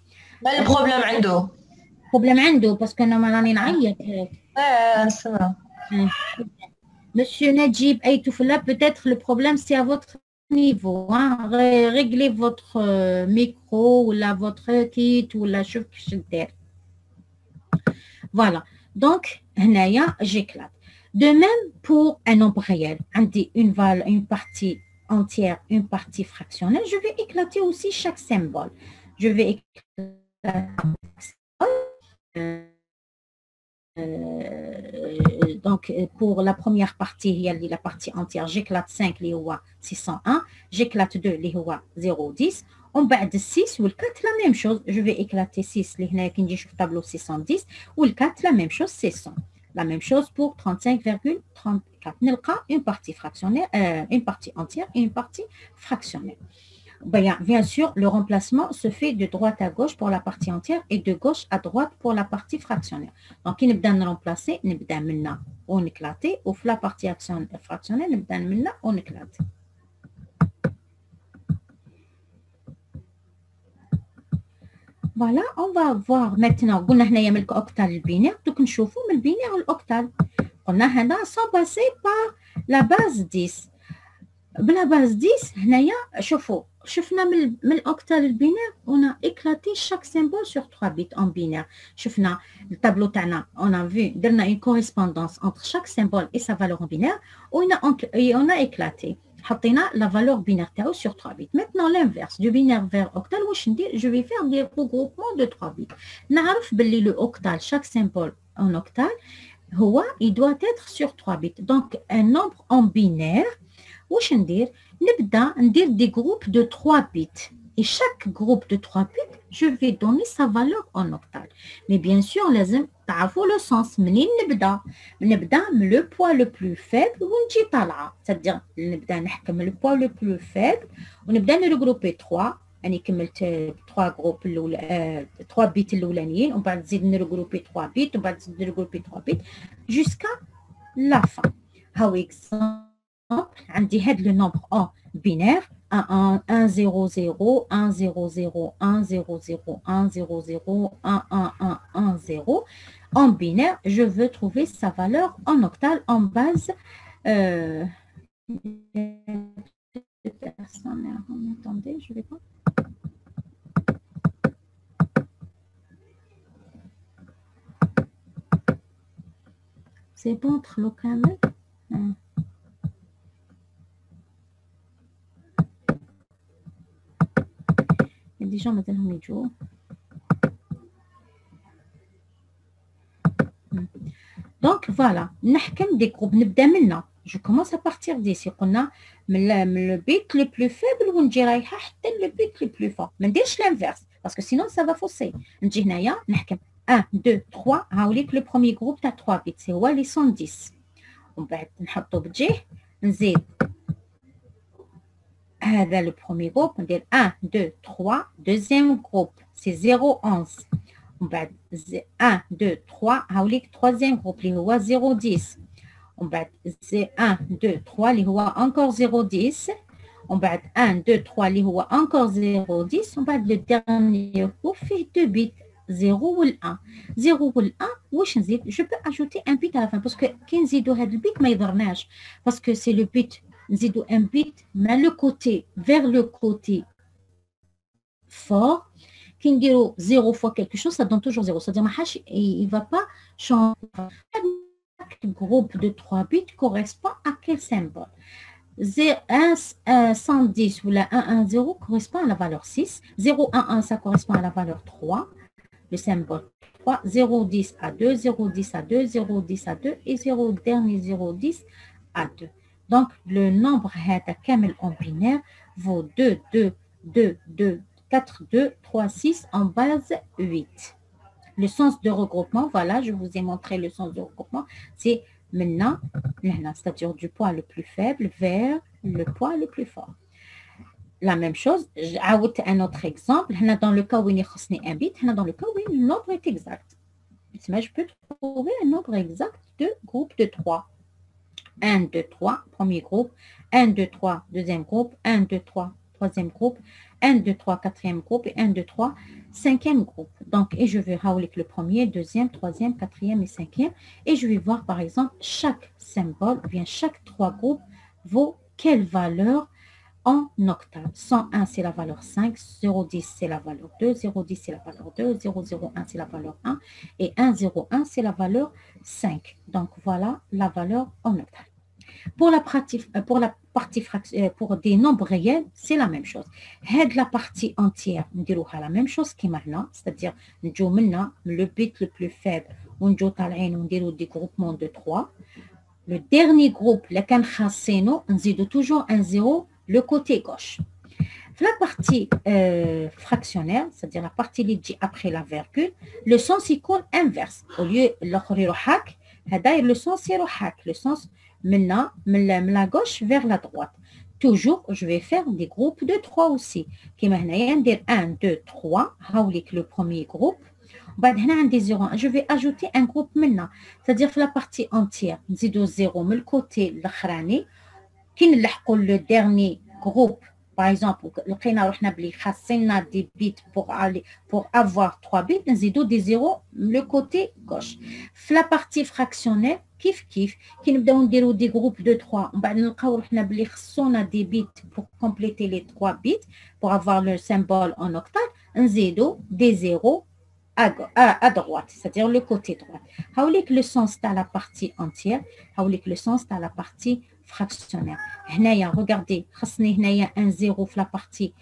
ما البروبليم عنده؟ بروبليم عنده باسكو انا ما راني نعيط. نسمع. Monsieur Najib Aïtoufla, peut-être le problème c'est à votre niveau. Hein? Réglez votre micro ou votre kit ou la chose que je dis. Voilà. Donc, j'éclate. De même pour un nombre réel, une partie entière, une partie fractionnelle, je vais éclater aussi chaque symbole. Je vais éclater donc pour la première partie, il y a la partie entière, j'éclate 5 les هو 601, j'éclate 2 les هو 010. On bas de 6 ou le 4 la même chose, je vais éclater 6 les هنا كي نجي نشوف tableau 610 ou le 4 la même chose, c'est 100. La même chose pour 35,34. نلقى une partie fractionnelle, une partie entière et une partie fractionnelle. Bien sûr, le remplacement se fait de droite à gauche pour la partie entière et de gauche à droite pour la partie fractionnelle. Donc, il nous donne remplacer, nous donne on éclate, ou la partie fractionnelle, nous donne on éclate. Voilà, on va voir maintenant. قلنا هنايا من الأوكتال البينير، دوك نشوفوا من البينير والأوكتال. قلنا هنا sont passés par la base 10. بلا باز 10 هنايا شوفوا شفنا من الاوكتال البينير on a éclaté chaque symbole sur 3 bits en binaire. شفنا التابلو تاعنا on a vu درنا une correspondance entre chaque symbole et sa valeur en binaire on a éclaté. حطينا la valeur binaire تاعو sur 3 bits. Maintenant l'inverse du binaire vers octal واش ندير؟ je vais faire des regroupements de 3 bits. نعرف باللي le octal chaque symbole en octal هو il doit être sur 3 bits. Donc un nombre en binaire واش ندير؟ نبدا ندير des groupes de 3 bits. Et chaque groupe de 3 bits, je vais donner sa valeur en octal. Mais bien sûr, لازم تعرفوا le sens. منين نبدا؟ نبدا من le poids le plus faible ونجي طالعه. C'est-à-dire نبدا نحكم le poids le plus faible ونبدا نرجروبي 3. يعني كملت 3 جروب الاولى 3 بيت الاولانيين ومن بعد نزيد نرجروبي 3 بيت ومن بعد نزيد نرجروبي 3 بيت jusqu'à la fin. هاو exemple عندي هاد le nombre en binaire 1 1 0 0 1 0 0 1 0 0 1 0 0 1 1 1 1 0. En binaire, je veux trouver sa valeur en octal en base. Attendez, je vais voir. C'est bon entre le camel. des gens مثلا يجوا donc voilà نحكم des groupes نبدا منا je commence à partir d'ici قلنا من le bit le plus faible ونجي رايحه حتى le bit le plus fort ما نديرش l'inverse parce que sinon ça va fausser نجي هنايا نحكم 1 2 3 هاوليك le premier groupe تاع 3 bits هو لي 110 ومن بعد نحطو بجيه نزيد هذا le premier groupe ندير 1 2 3 deuxième groupe c'est 0 11 ومن بعد 1 2 3 هاوليك troisième groupe اللي هو 0 10 ومن بعد 1 2 3 اللي هو encore 0 10 ومن بعد 1 2 3 اللي هو encore 0 10 ومن بعد le dernier groupe فيه 2 bits 0 وال 1 0 وال 1 واش نزيد je peux ajouter un bit à la fin parce que كي نزيدو هذا البيت ما يضرناش parce que c'est le bit نزيدو un bit mais le côté vers le côté fort qui نديرو 0 fois quelque chose ça donne toujours 0 c'est-à-dire ما حاش il va pas changer chaque groupe de 3 bits correspond à quel symbole 110 ou la 110 correspond à la valeur 6 011 ça correspond à la valeur 3 le symbole 3 010 à 2 010 à 2 010 à 2 et 0 dernier 010 à 2. Donc, le nombre kamel en binaire vaut 2, 2, 2, 2, 4, 2, 3, 6 en base 8. Le sens de regroupement, voilà, je vous ai montré le sens de regroupement, c'est maintenant, c'est-à-dire du poids le plus faible vers le poids le plus fort. La même chose, j'ajoute un autre exemple. Dans le cas où il y a un bit, dans le cas où le nombre est exact. Je peux trouver un nombre exact de groupe de 3. 1, 2, 3, premier groupe, 1, 2, 3, deuxième groupe, 1, 2, 3, troisième groupe, 1, 2, 3, quatrième groupe et 1, 2, 3, cinquième groupe. Donc, et je vais avec le premier, deuxième, troisième, quatrième et cinquième. Et je vais voir par exemple chaque symbole, ou bien chaque 3 groupes vaut quelle valeur en octal. 101 c'est la valeur 5, 010 c'est la valeur 2, 010 c'est la valeur 2, 001 c'est la valeur 1 et 101 c'est la valeur 5. Donc voilà la valeur en octal. Pour des nombres réels, c'est la même chose. La partie entière, on dirait la même chose qui maintenant, c'est-à-dire le bit le plus faible, on dirait des groupements de 3. Le dernier groupe, on dit toujours un 0 le côté gauche. La partie fractionnaire, c'est-à-dire la partie qui dit après la virgule, le sens il compte inverse. Au lieu le sens est le sens maintenant la gauche vers la droite. Toujours, je vais faire des groupes de 3 aussi. Qui maintenant 1, 2, 3, le premier groupe. Je vais ajouter un groupe maintenant, c'est-à-dire la partie entière. Nous 0 mais le côté l'akhrani. Le dernier groupe, par exemple, des bits pour avoir 3 bits, nous avons des 0 le côté gauche. La partie fractionnaire, kif, qui nous avons des groupes de 3, on a des bits pour compléter les 3 bits, pour avoir le symbole en octal, nous avons des 0 à droite, c'est-à-dire le côté droit. Haoulik le sens de la partie entière, haoulik le sens de la partie fractionnaire. Hnaya, regardez, khasni hnaya un 0 la partie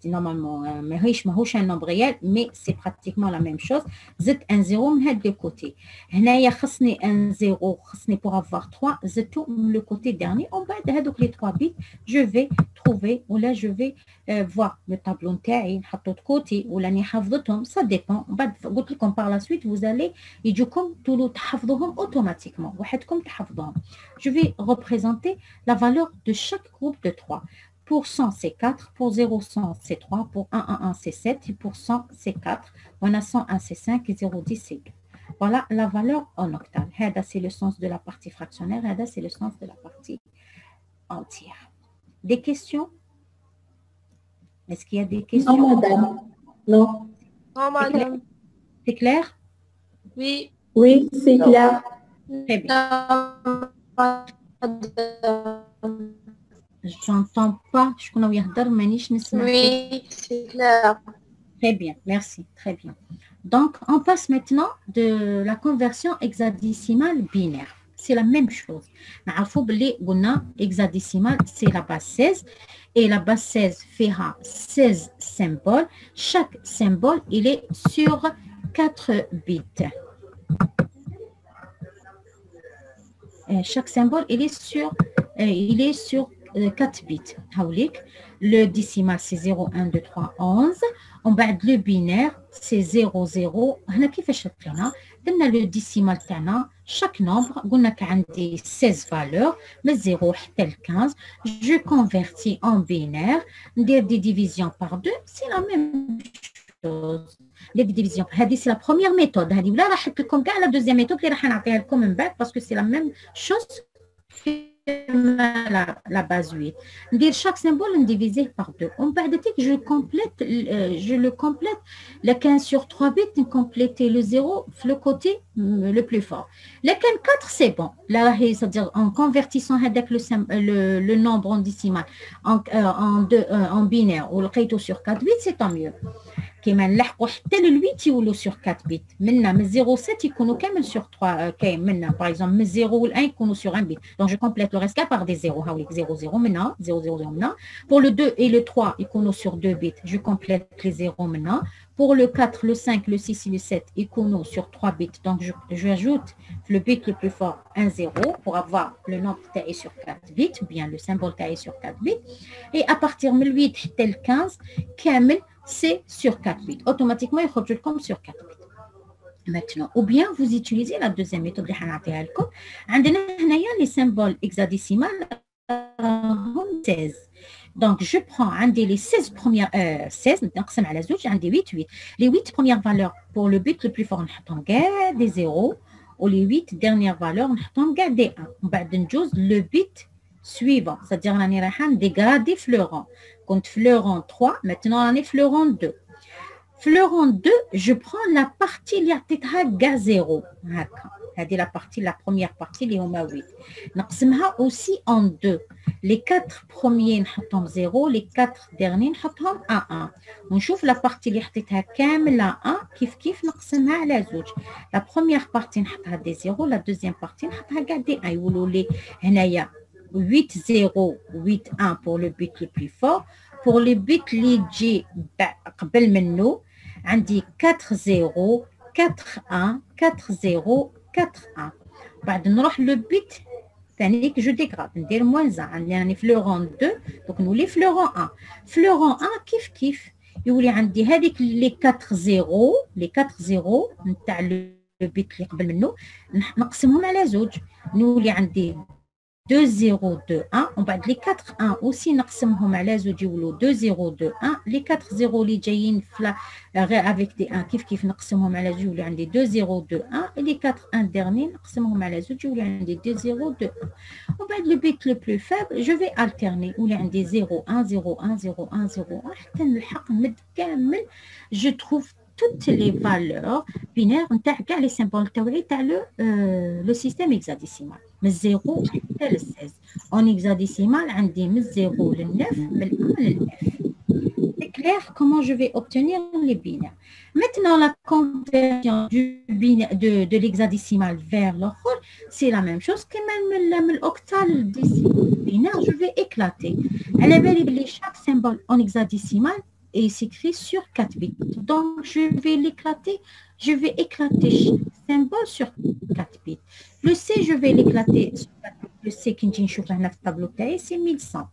normalement, ماهوش un nombre réel, mais c'est pratiquement la même chose. زدت un 0 من هاد le côté. هنايا خصني un 0 خصني pour avoir 3 زدتو من le côté dernier. En bas de هادوك les 3 bits, je vais trouver ou là je vais voir le tableau نتاعي نحطو de côté ولا راني حافظتهم, ça dépend. بعد قلت لكم par la suite vous allez يجوكم تولوا تحفظوهم automatiquement. وحدكم تحفظوهم. Je vais représenter la valeur de chaque groupe de 3. Pour 100, c'est 4. Pour 0, 100, c'est 3. Pour 1, 1, 1, c'est 7. Et pour 100, c'est 4. On a 101, c'est 5. Et 0, 10, c'est 2. Voilà la valeur en octave. Hada, c'est le sens de la partie fractionnaire. Hada, c'est le sens de la partie entière. Des questions? Est-ce qu'il y a des questions? Non, madame. Non. Non, madame. C'est clair? Oui. Oui, c'est clair. Très bien. J'entends pas. Je connais يهدر مانيش نسمع. Oui, c'est clair. Très bien, merci, très bien. Donc, on passe maintenant de la conversion hexadécimale binaire. C'est la même chose. نعرفوا بلي قلنا hexadécimale, c'est la base 16. Et la base 16 fera 16 symboles. Chaque symbole, il est sur 4 bits. Chaque symbole, il est sur 4 bits. Le décimal, c'est 0, 1, 2, 3, 11. En bas, le binaire, c'est 0, 0. هنا كيفاش درنا؟ درنا le décimal تاعنا chaque nombre. قلنا عندي 16 valeurs من 0 حتى ل 15. Je convertis en binaire. ندير des divisions par 2. C'est la même chose. Les divisions. هذه c'est la première méthode. هذه ولا راح لكم كاع la deuxième méthode اللي راح نعطيها لكم من بعد parce que c'est la même chose. La base 8. Dire chaque symbole est divisé par 2. On peut dire que je le complète. Le 15 sur 3 bits, compléter le 0, le côté le plus fort. Le 4, c'est bon. Là, c'est-à-dire en convertissant le nombre en décimal en binaire ou le réto sur 4 bits, c'est tant mieux. كيما نلحقوا حتى ل 8 يولوا sur 4 بيت منا من 0,7 يكونوا كامل sur 3 كاين منا باغ اكزومبل من 0 وال 1 يكونوا sur 1 بيت دونك جو كومبليت لو ريست par des 0 هاوليك 0 0 منا 0 0 0 منا pour le 2 et le 3 يكونوا sur 2 بيت je complète les 0 منا pour le 4 le 5 le 6 et le 7 يكونوا sur 3 bits donc j'ajoute le bit le plus fort 1 0 pour avoir le nombre taillé sur 4 bits ou bien le symbole taillé sur 4 bits et à partir de 8 حتى ل 15 كامل c'est sur 4 bits. Automatiquement, il faut comme sur 4 bits. Maintenant, ou bien vous utilisez la deuxième méthode اللي حنعطيها لكم. عندنا هنايا les symboles hexadécimales 16. Donc, je prends عندي les 16 premières 16 نقسم على زوج عندي 8 8. Les 8 premières valeurs pour le bit le plus fort نحطهم كاع des 0 ou les 8 dernières valeurs نحطهم كاع des 1. ومن بعد نجوز le bit suivant, c'est-à-dire راني رايحه نديغرادي fleuron. Quand fleuron 3, maintenant on est fleuron 2. Fleuron 2, je prends la partie اللي عطيتها كاع 0 هكا. هذه la partie, la première partie اللي هما 8. نقسمها aussi en 2. Les 4 premiers نحطهم 0, les 4 derniers نحطهم 1 1. ونشوف la partie اللي حطيتها كامله 1 كيف نقسمها على زوج. La première partie نحطها des 0, la deuxième partie نحطها كاع des 1. يولوا لي هنايا 8 0 8 1 pour le bit le plus fort. Pour le bit اللي تجي قبل منه عندي 4 0 4 1 4 0 4 1. بعد نروح لو بيت ثاني جو ديغراد ندير موان 1 يعني فلورون 2 دونك نولي فلورون 1. فلورون 1 كيف يولي عندي هذيك لي 4 0 لي 4 0 نتاع لو بيت اللي قبل منه نقسمهم على زوج نولي عندي 2 0 2 1 ومن بعد لي 4 1 اوسي نقسمهم على زوج يولوا 2 0 2 1. لي 4 0 اللي جايين غير افيك دي 1 كيف نقسمهم على زوج يولوا عندي 2 0 2 1. لي 4 1 ديرني نقسمهم على زوج يولوا عندي 2 0 2 1. ومن بعد لو بيت لو بلو فابل جو في التيرني يولي عندي 0 1 0 1 0 1 0 1 حتى نلحق نمد كامل. جو تروف toutes les valeurs binaires نتاع كاع لي سيمبول تاوعي تاع لو سيستيم هكزاديسيمال من 0 حتى ل 16. اون هكزاديسيمال عندي من 0 لل 9 من 1 لل 9. clair comment je vais obtenir les binaires. Maintenant, la conversion de l'hexadécimal vers l'okhor, c'est la même chose que même l'octal binaire, je vais éclater. Elle est chaque symbole en hexadécimal et s'écrit sur 4 bits. Donc, je vais éclater chaque symbole sur 4 bits. Le C, je vais l'éclater sur 4 bits. Le C qui est dans le tableau taille, c'est 1100.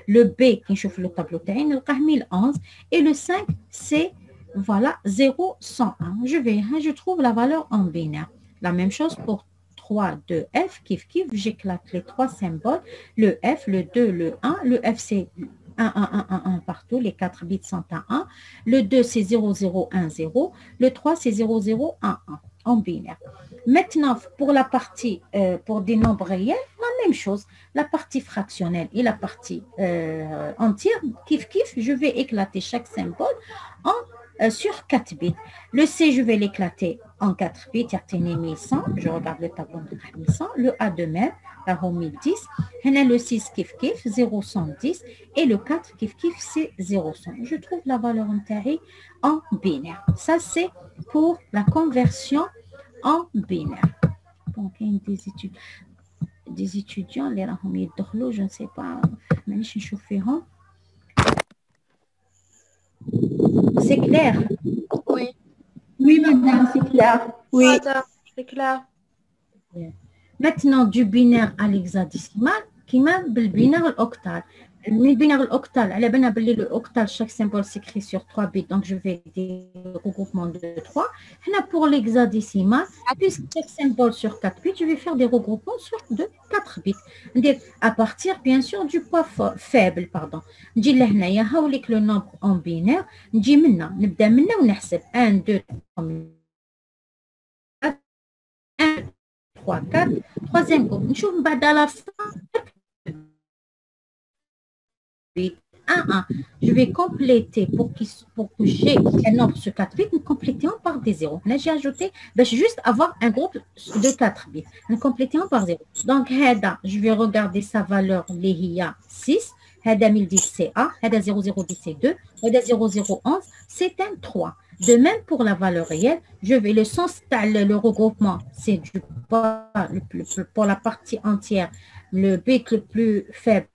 Le B qui est dans le tableau taille, c'est 1011. Et le 5, c'est voilà 0,101. Je trouve la valeur en binaire. La même chose pour 3, 2, F, kif, j'éclate les 3 symboles. Le F, le 2, le 1. Le F, c'est 1, 1, 1, 1, 1 partout. Les 4 bits sont à 1. Le 2, c'est 0, 0, 1, 0. Le 3, c'est 0, 0, 1, 1 en binaire. Maintenant, pour la partie, pour des nombres réels, la même chose. La partie fractionnelle et la partie entière, kif, je vais éclater chaque symbole sur 4 bits. Le C, je vais l'éclater en 4 bits. Il y a 1100. Je regarde le tableau de 1100. Le A de même, la 1010. Le 6, kif, 0,110. Et le 4, kif, c'est 0,100. Je trouve la valeur entière en binaire. Ça, c'est pour la conversion en binaire. Donc, il y a des étudiants, les je ne sais pas, c'est clair? Oui. Oui, madame, c'est clair. Oui. Madame, c'est clair. Maintenant, du binaire à l'hexadécimal, qui même le binaire octal. Le binaire octal, le octal, chaque symbole s'écrit sur 3 bits, donc je vais des regroupements de 3. Pour l'hexadécimal, puisque chaque symbole sur 4 bits, je vais faire des regroupements sur 4 bits. À partir, bien sûr, du poids faible, pardon. نجي لهنايا هاوليك le nombre en binaire, نجي منا نبدا منا ونحسب 1 2 3 4 troisième groupe. نشوف من بعد à la fin 1, 1. Je vais compléter pour que j'ai un nombre sur 4 bits, nous complétons par des zéros. Là, j'ai ajouté, juste avoir un groupe de 4 bits. Nous complétons par 0. Donc, je vais regarder sa valeur, l'IA 6. Hada 1010, c'est A. Hada 0010, c'est 2. Hada 0011, c'est un 3. De même pour la valeur réelle, le sens, le regroupement, c'est pour la partie entière, le bit le plus faible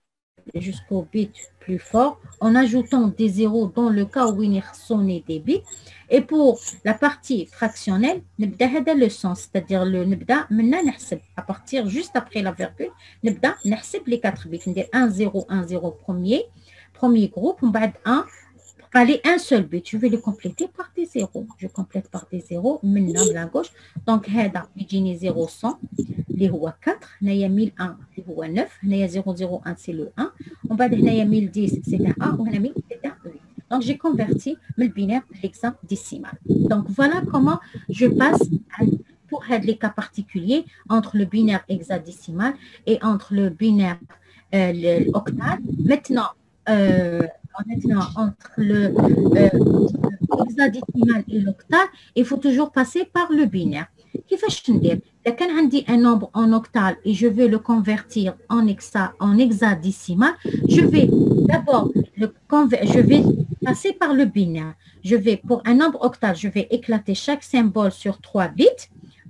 jusqu'au bit plus fort, en ajoutant des zéros dans le cas où il sonne des bits. Et pour la partie fractionnelle, نبدا le sens, c'est-à-dire نبدا منا نحسب à partir juste après la virgule, نبدا نحسب les 4 bits, ندير 1 0 1 0 premier groupe, ومن بعد 1 aller un seul bit, je vais le compléter par des zéros. Je complète par des zéros, maintenant de la gauche. Donc, هذا يجيني 0 اللي هو 4, هنايا 1001 اللي هو 9, هنايا 001 c'est le 1, ومن بعد هنايا 1010 c'est un A, وهنا 1000 c'est un 8. Donc, j'ai converti le binaire à l'hexadécimal. Donc, voilà comment je passe pour les cas particuliers entre le binaire hexadécimal et entre le binaire octal. Maintenant, entre l'hexadécimal et l'octal, il faut toujours passer par le binaire. كيفاش ندير؟ إذا كان عندي un nombre en octal et je veux le convertir en hexadécimal, je vais d'abord je vais passer par le binaire. Pour un nombre octal, je vais éclater chaque symbole sur 3 bits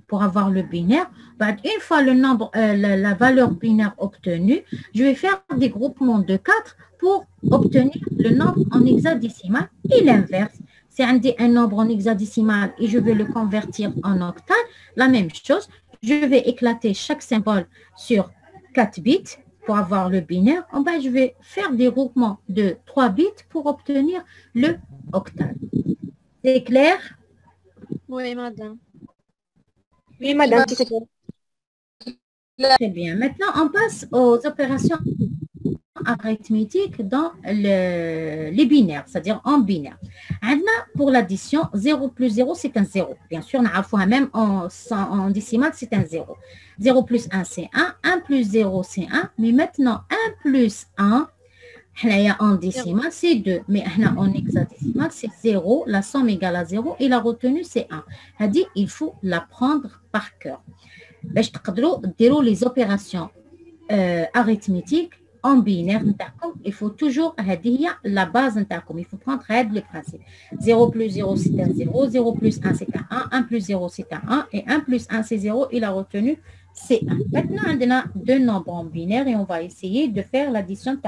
pour avoir le binaire. Une fois le nombre, la valeur binaire obtenue, je vais faire des groupements de 4 pour obtenir le nombre en hexadécimal et l'inverse. Si un nombre en hexadécimal et je veux le convertir en octal, la même chose. Je vais éclater chaque symbole sur 4 bits pour avoir le binaire. En bas, je vais faire des groupements de 3 bits pour obtenir le octal. C'est clair? Oui, madame. Oui, madame, c'est clair. Très bien. Maintenant, on passe aux opérations arithmétiques dans les binaires, c'est-à-dire en binaire. Pour l'addition, 0 plus 0, c'est un 0. Bien sûr, même en décimal, c'est un 0. 0 plus 1, c'est 1. 1 plus 0, c'est 1. Mais maintenant, 1 plus 1, en décimal, c'est 2. Mais en hexadécimal, c'est 0. La somme égale à 0 et la retenue, c'est 1. Il faut l'apprendre par cœur. باش تقدروا ديروا les opérations arithmétiques en binaire il faut toujours la base il faut prendre le principe 0 plus 0 c'est un 0, 0 plus 1 c'est un 1, 1 plus 0 c'est un 1 et 1 plus 1 c'est 0 et la retenue c'est 1. Maintenant on a deux nombres en binaire et on va essayer de faire l'addition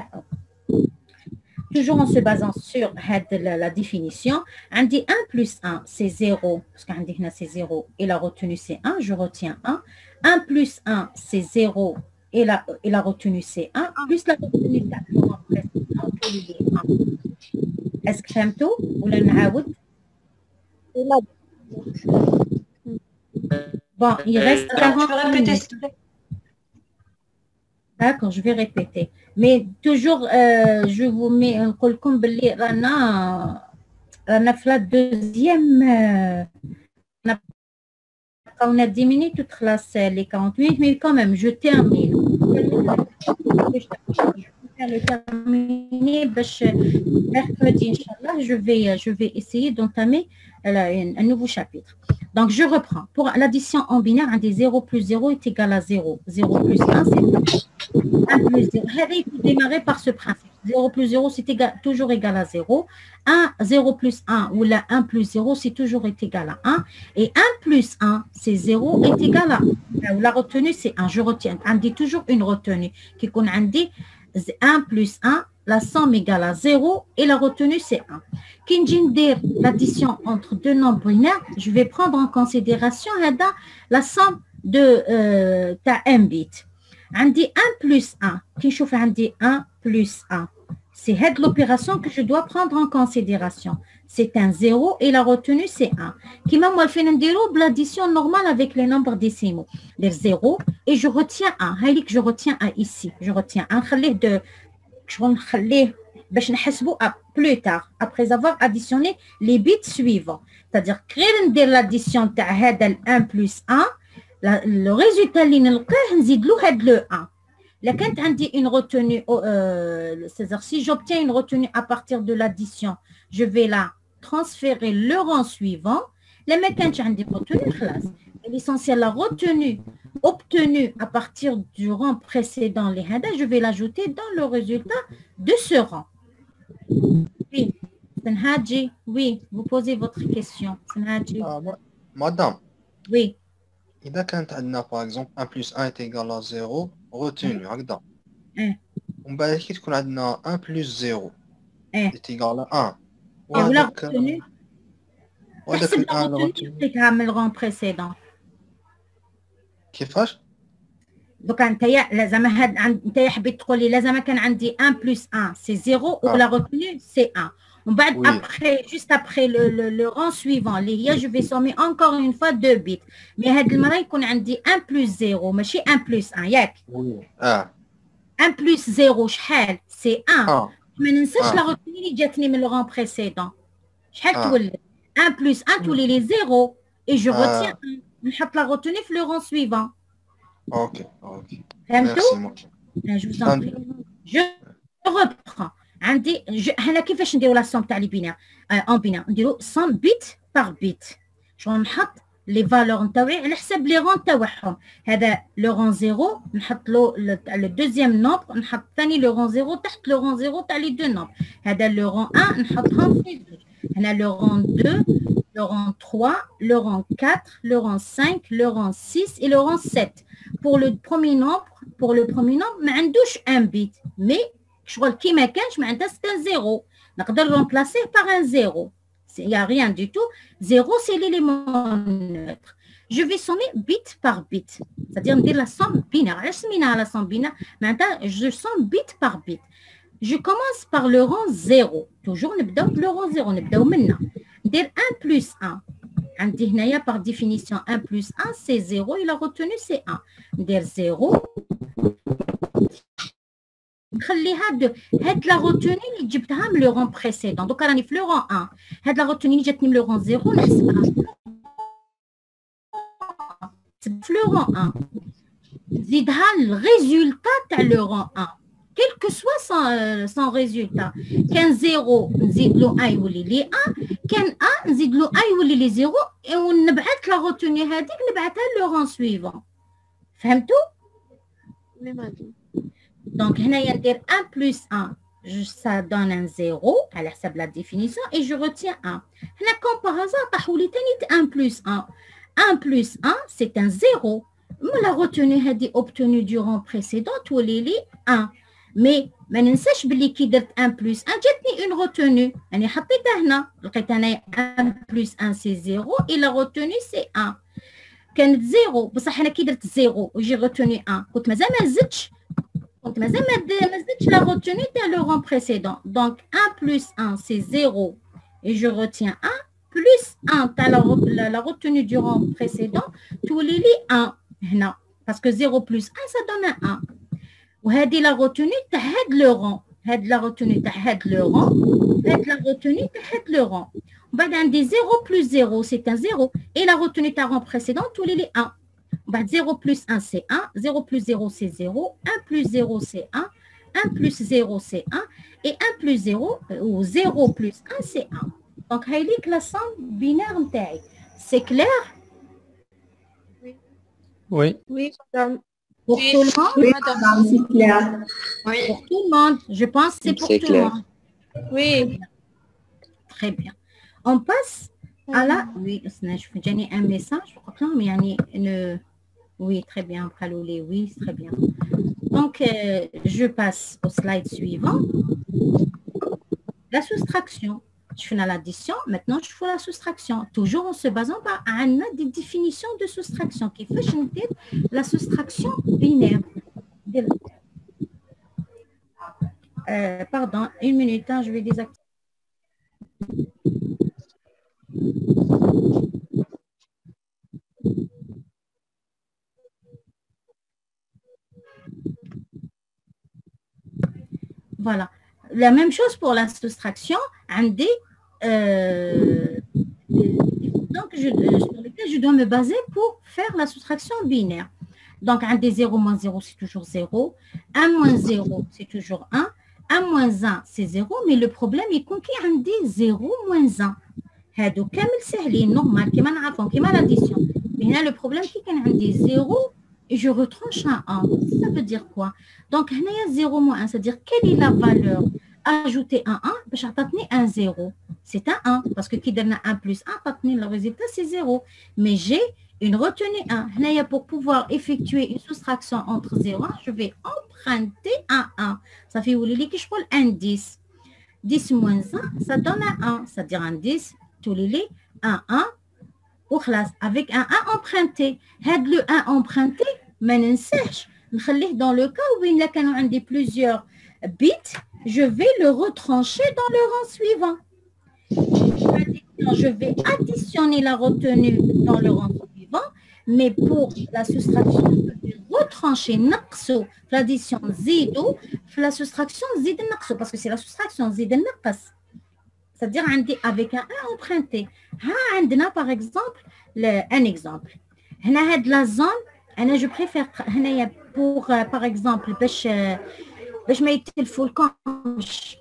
toujours en se basant sur la définition. On dit 1 plus 1 c'est 0 parce qu'on dit c'est 0 et la retenue c'est 1, je retiens 1. 1 plus 1 c'est 0 et la retenue c'est 1 plus la retenue c'est 1. Est-ce que فهمتوا ولا نعاود؟ Bon, il reste 40 minutes. D'accord, je vais répéter. Mais toujours, je vous mets un colcom belli rana في la deuxième on a 10 minutes toute les 40 minutes, mais quand même, je termine. Je vais le terminer. Mercredi, Inch'Allah, je vais essayer d'entamer un nouveau chapitre. Donc, je reprends. Pour l'addition en binaire, un des 0 plus 0 est égal à 0. 0 plus 1, c'est 1 plus 0. Il faut démarrer par ce principe. 0 plus 0, c'est toujours égal à 0. 0 plus 1 ou la 1 plus 0, c'est toujours égal à 1. Et 1 plus 1, c'est 0 est égal à 1. La retenue, c'est 1. Je retiens. On dit toujours une retenue. Qui qu'on a dit 1 plus 1, la somme égale à 0 et la retenue, c'est 1. Quand je dis l'addition entre deux nombres binaires, je vais prendre en considération la somme de un bit. On dit 1 plus 1. Quand je fais 1 plus 1. C'est l'opération que je dois prendre en considération. C'est un 0 et la retenue, c'est 1. Qui m'a moi fait l'addition normale avec les nombres décimaux. Les 0 et je retiens 1. Je retiens 1 ici. Je retiens 1. Je vais plus tard, après avoir additionné les bits suivants. C'est-à-dire, créer l'addition de 1 plus 1, le résultat, le 1. Quand on dit une retenue, c'est-à-dire si j'obtiens une retenue à partir de l'addition, je vais la transférer le rang suivant. Les mécaniques ont des retenues, l'essentiel, la retenue obtenue à partir du rang précédent, je vais l'ajouter dans le résultat de ce rang. Oui, Senhadji, oui, vous posez votre question. Senhadji. Madame. Oui. إذا كانت عندنا par exemple 1 plus 1 est égal à 0 retenue هكذا ومن بعد كي تكون عندنا 1 plus 0 est égal à 1 ولا retenue وهذاك الآن retenue من الرang précédent كيفاش؟ دوك انت لازم انت حبيت تقول لي لازم كان عندي 1 plus 1 c'est 0 ولا retenue c'est 1 ومن بعد après juste après le rang suivant اللي هي je vais sommer encore une fois 2 bits mais هاد المره يكون عندي 1 plus 0 ماشي 1 plus 1 ياك 1 plus 0 شحال c'est 1 ما ننساش لا retenue اللي جاتني من le rang précédent شحال تولي 1 plus 1 تولي لي 0 et je retiens 1 نحط la retenue في le rang suivant. Ok. فهمتوا؟ je vous en prie. Je reprends. عندي هنا كيفاش نديروا لا سوم تاع لي بينير اون بينير نديروا 100 بيت بار بيت. شغل نحط لي فالور نتاوعي على حساب لي رون تاعهم. هذا لو رون 0 نحط له لو دوزيام نومبر نحط ثاني لو رون 0 تحت لو رون 0 تاع لي دو نومبر. هذا لو رون 1 نحطهم في الزوج. هنا لو رون 2 le rang 3, le rang 4, le rang 5, le rang 6 et le rang 7. Pour le premier nombre, ما عندوش un bit, mais شغل كي ما كانش ما عندها c'est un 0. نقدر remplacer par un 0. Il n'y a rien du tout. 0, c'est l'élément neutre. Je vais sommer bit par bit. C'est-à-dire ندير la somme binaire. علاش سميناها la somme binaire معناتها je somme bit par bit. Je commence par le rang 0. Toujours نبداو le rang 0 نبداو منها. ندير 1 plus 1. عندي هنايا par définition 1 plus 1 c'est 0 et la retenue c'est 1. ندير 0. نخليها هاد لا روتوني اللي جبتها من لو رون بريسيدون. دوكا راني في لو رون 1. هاد لا روتوني اللي جاتني من لو رون 0 نحسبها في لو رون 1. نزيدها الريزولتا تاع لو رون 1. quel que soit son résultat. كان 0 نزيد له 1 يولي لي 1 كان 1 نزيد له 1 يولي لي 0 ونبعث لا روتوني هذيك نبعثها لو رون سويفون. فهمتوا؟ Donc, هنا يندير 1 plus 1. Ça donne un 0 à la la définition et je retiens 1. Là, comme par hasard, 1 plus 1. 1 plus 1, c'est un 0. La retenue obtenue durant précédent, tout les 1. Mais ما ننساش بلي كي درت 1 plus 1 جاتني une retenue. يعني حطيتها هنا. لقيت أنا 1 plus 1 c'est 0 et la retenue c'est 1. كانت 0 بصح أنا كي درت 0 وجي retenue 1 كنت مازال ما زدتش. Donc, mais la retenue dans le rang précédent. Donc, 1 plus 1, c'est 0. Et je retiens 1 plus 1. Tu as la retenue du rang précédent. Tous les 1. Parce que 0 plus 1, ça donne un 1. Ou la retenue, tu as le rang. La retenue, tu as le rang. La retenue, tu as le rang. Des 0 plus 0, c'est un 0. Et la retenue du rang précédent, tous les 1. 0 plus 1, c'est 1. 0 plus 0, c'est 0. 1 plus 0, c'est 1. 1 plus 0, c'est 1. Et 1 plus 0, ou 0 plus 1, c'est 1. Donc, c'est la somme binaire. C'est clair? Oui. Oui, madame. Pour tout le monde? Oui, madame, c'est clair. Oui. Pour tout le monde. Je pense que c'est pour tout le monde. Oui. Très bien. On passe à la... Oui, j'ai un message. Je crois que oui, très bien. Oui, très bien. Donc, je passe au slide suivant. La soustraction. Je fais l'addition. Maintenant, je fais la soustraction. Toujours en se basant par des définitions de soustraction qui fait changer la soustraction binaire. Pardon, une minute, je vais désactiver. Voilà. La même chose pour la soustraction, sur lesquels je dois me baser pour faire la soustraction binaire. Donc, un des 0 moins 0, c'est toujours 0. 1 moins 0, c'est toujours 1. 1 moins 1, c'est 0. Mais le problème est qu'on a un des 0 moins 1. هادو كامل سهلين normal كما نعرفهم كما l'addition. Mais là, le problème c'est qu'on a un des 0 et je retranche un 1. Ça veut dire quoi? Donc, il y a 0 moins 1, c'est-à-dire quelle est la valeur ajouter un 1, باش عطاتني un 0. C'est un 1, parce que qui donne 1 plus 1, عطاتني le résultat c'est 0. Mais j'ai une retenue 1. Là, pour pouvoir effectuer une soustraction entre 0 et 1, je vais emprunter un 1. Ça fait un 10. 10 moins 1, ça donne un 1. C'est-à-dire un 10, tous les 1, 1. Avec un 1 emprunté. Le 1 emprunté, mais dans le cas où il y a plusieurs bits, je vais le retrancher dans le rang suivant. Je vais additionner la retenue dans le rang suivant, mais pour la soustraction, je vais retrancher naqso, l'addition zido, la soustraction zid naqso, parce que c'est la soustraction zid naqas. C'est-à-dire avec un 1 emprunté. Par exemple, un exemple. La zone, je préfère pour, par exemple, باش ما يتلفولكمش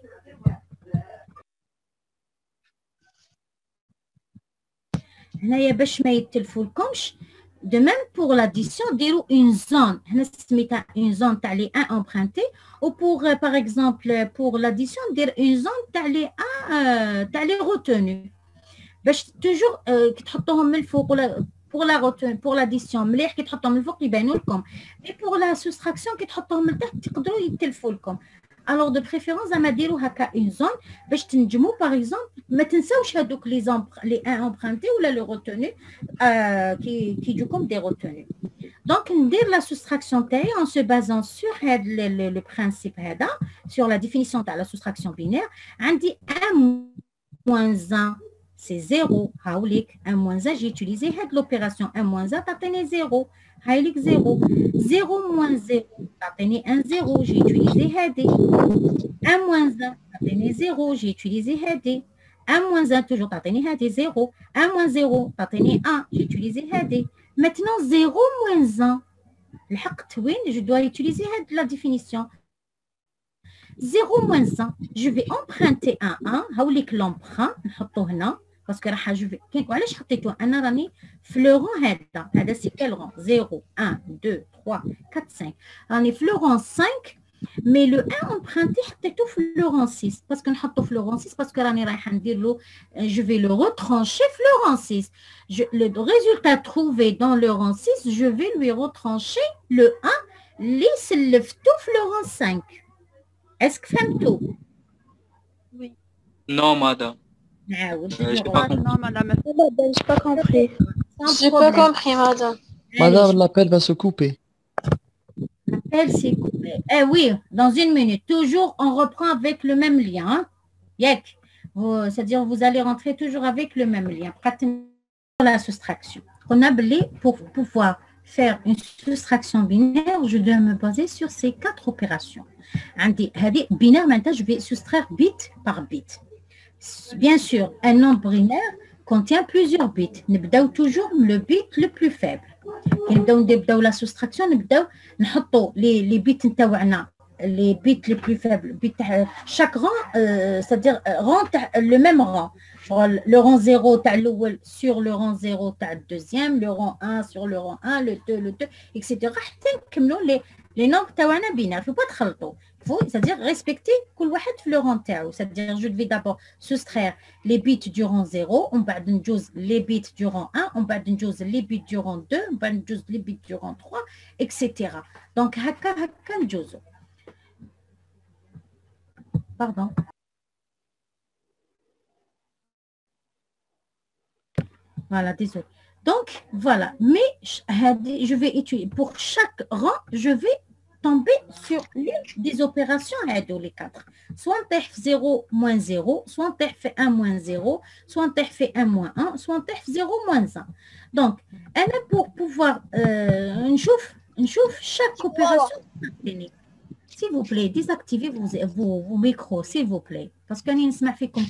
هنايا باش ما يتلفولكمش. De même pour l'addition, ديروا une zone. هنا سميتها une zone تاع لي 1 emprunté. Ou pour, par exemple, pour l'addition, دير une zone تاع لي 1 تاع لي retenue. باش toujours كي تحطوهم من الفوق ولا pour la retenue, pour l'addition, مليح كي تحطهم من الفوق يبانوا لكم. Et pour la soustraction كي تحطوهم من تحت تقدروا يتلفوا لكم. Alors de préférence زعما ديروا هكا une zone باش تنجموا par exemple ما تنساوش هذوك les 1 emprunté ولا le retenu qui يجوكم des retenus. Donc ندير la soustraction تاعي en se basant sur le principe هذا, sur la définition تاع la soustraction binaire. عندي 1 moins 1 c'est 0. Haoulik, 1 moins 1, j'ai utilisé l'opération 1 moins 1, t'as 0. Haoulik 0. 0 moins 0, t'as 1 0, j'ai utilisé 1 moins 1, t'as 0, j'ai utilisé 1 moins 1, toujours t'as 0. 1 moins 0, t'as 1, j'ai utilisé Maintenant, 0 moins 1. Je dois utiliser la définition. 0 moins 1, je vais emprunter un 1. Haoulik l'emprunt, parce que je vais. وعلاش حطيتو انا راني في لو رون هذا سي كال رون 0 1 2 3 4 5 راني في لو رون 5 Mais le 1 emprunté, حطيته في le rang 6 parce que نحطه في le rang 6 parce que راني رايحه ندير له je vais le retrancher في le rang 6. Le résultat trouvé dans le rang 6, je vais lui retrancher le 1 اللي سلفته في le rang 5. Est-ce que فهمتوا؟ Oui. Non, madame. نعاود j'ai pas compris. Non, madame. J'ai pas compris. sans J'ai pas problème. compris, madame. Madame, l'appel va se couper. L'appel s'est coupé. Eh oui, dans une minute. Toujours, on reprend avec le même lien. Hein? Yak. C'est-à-dire, vous allez rentrer toujours avec le même lien. La soustraction. On a belé pour pouvoir faire une soustraction binaire, je dois me baser sur ces 4 opérations. Binaire, maintenant, je vais soustraire bit par bit. Bien sûr, un nombre binaire contient plusieurs bits. Nous بداو toujours le bit le plus faible. كي نبداو la soustraction, نبداو نحطوا les bits نتاوعنا les bits les plus faibles. Chaque rang, c'est-à-dire rang le même rang. Le rang 0 تاع الاول sur le rang 0 تاع الدوزيام, le rang 1 sur le rang 1, le 2, etc. حتى نكملوا les nombres تاوعنا binaires. Il ne faut pas تخلطوا. C'est-à-dire respecter كل واحد في le rang تاعو. C'est-à-dire je vais d'abord soustraire les bits du rang 0, on بعد نجوز les bits du rang 1, on بعد نجوز les bits du rang 2, on بعد نجوز les bits du rang 3, etc. Donc هكا نجوزو. Pardon. Voilà, désolé. Donc, voilà. Mais je vais étudier. Pour chaque rang, je vais tomber sur des opérations les 4. Soit on fait 0, moins 0, soit on fait 1, moins 0, soit on fait 1, moins 1, soit on fait 0, moins 1. Donc, pour pouvoir chaque opération. S'il vous plaît, désactivez vos micros, s'il vous plaît. Parce que nous ne fait comme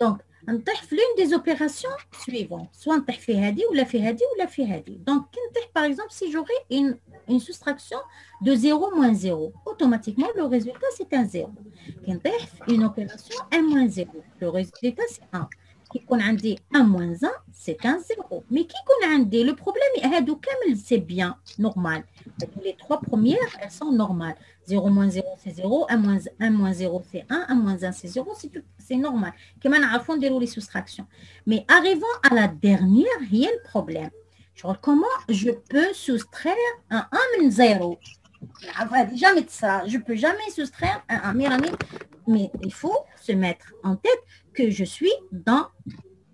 donc, on fait l'une des opérations suivantes. Soit on fait hadi, ou la fait hadi, ou la fait hadi. Donc, par exemple, si j'aurais une soustraction de 0 moins 0, automatiquement, le résultat, c'est un 0. Quand on fait une opération 1 moins 0, le résultat, c'est 1. Qui qu'on a dit 1 moins 1, c'est un 0. Mais qui qu'on a dit, le problème est c'est bien, normal. Les 3 premières, elles sont normales. 0 moins 0, c'est 0. 1 moins 0, c'est 1. 1 moins 1, c'est 0. C'est normal. Comme on a fond les soustractions. Mais arrivant à la dernière, il y a le problème. Genre, comment je peux soustraire un 1 de 0? Jamais de ça. Je ne peux jamais soustraire un 1. Mais il faut se mettre en tête que je suis dans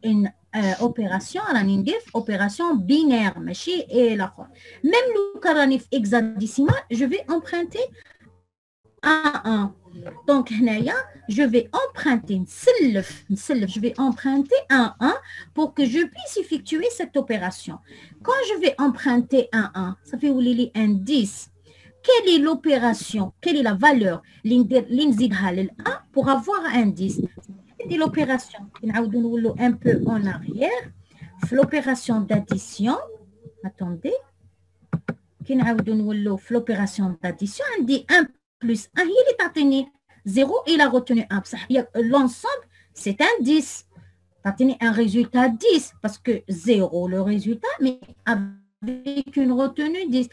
une opération, opération binaire, et la même le caranif hexadécimal, je vais emprunter un 1. Donc, je vais emprunter je vais emprunter un 1 pour que je puisse effectuer cette opération. Quand je vais emprunter un 1, ça fait un 10. Quelle est l'opération? Quelle est la valeur pour avoir un 10? C'est l'opération. Un peu en arrière. L'opération d'addition. Attendez. L'opération d'addition, on dit 1 plus 1. Il est atteint 0 et il a retenu 1. L'ensemble, c'est un 10. Il a un résultat 10 parce que 0, le résultat, mais avec une retenue 10.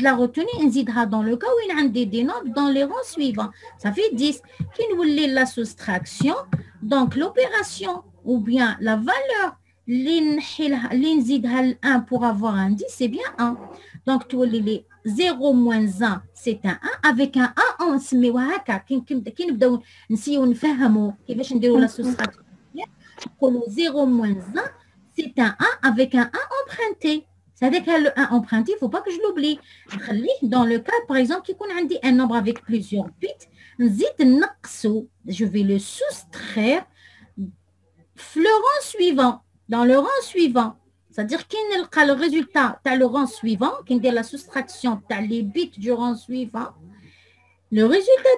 La retenue, on dans le cas où il y a des nombres dans les rangs suivants. Ça fait 10. Qui nous voulait la soustraction? Donc, l'opération ou bien la valeur, l'inzid 1 pour avoir un 10, c'est bien 1. Donc, tu vois, les 0 moins 1, c'est un 1. Avec un 1, on se met qui nous نفهموا كيفاش نديروا la soustraction. 0 moins 1, c'est un 1 avec un 1 emprunté. C'est-à-dire que le 1 emprunté, il ne faut pas que je l'oublie. Dans le cas, par exemple, qui qu'on a dit un nombre avec plusieurs bits, je vais le soustraire le rang suivant. Dans le rang suivant. C'est-à-dire qu'il y a le résultat, tu as le rang suivant, qui est la soustraction, tu as les bits du rang suivant. Le résultat,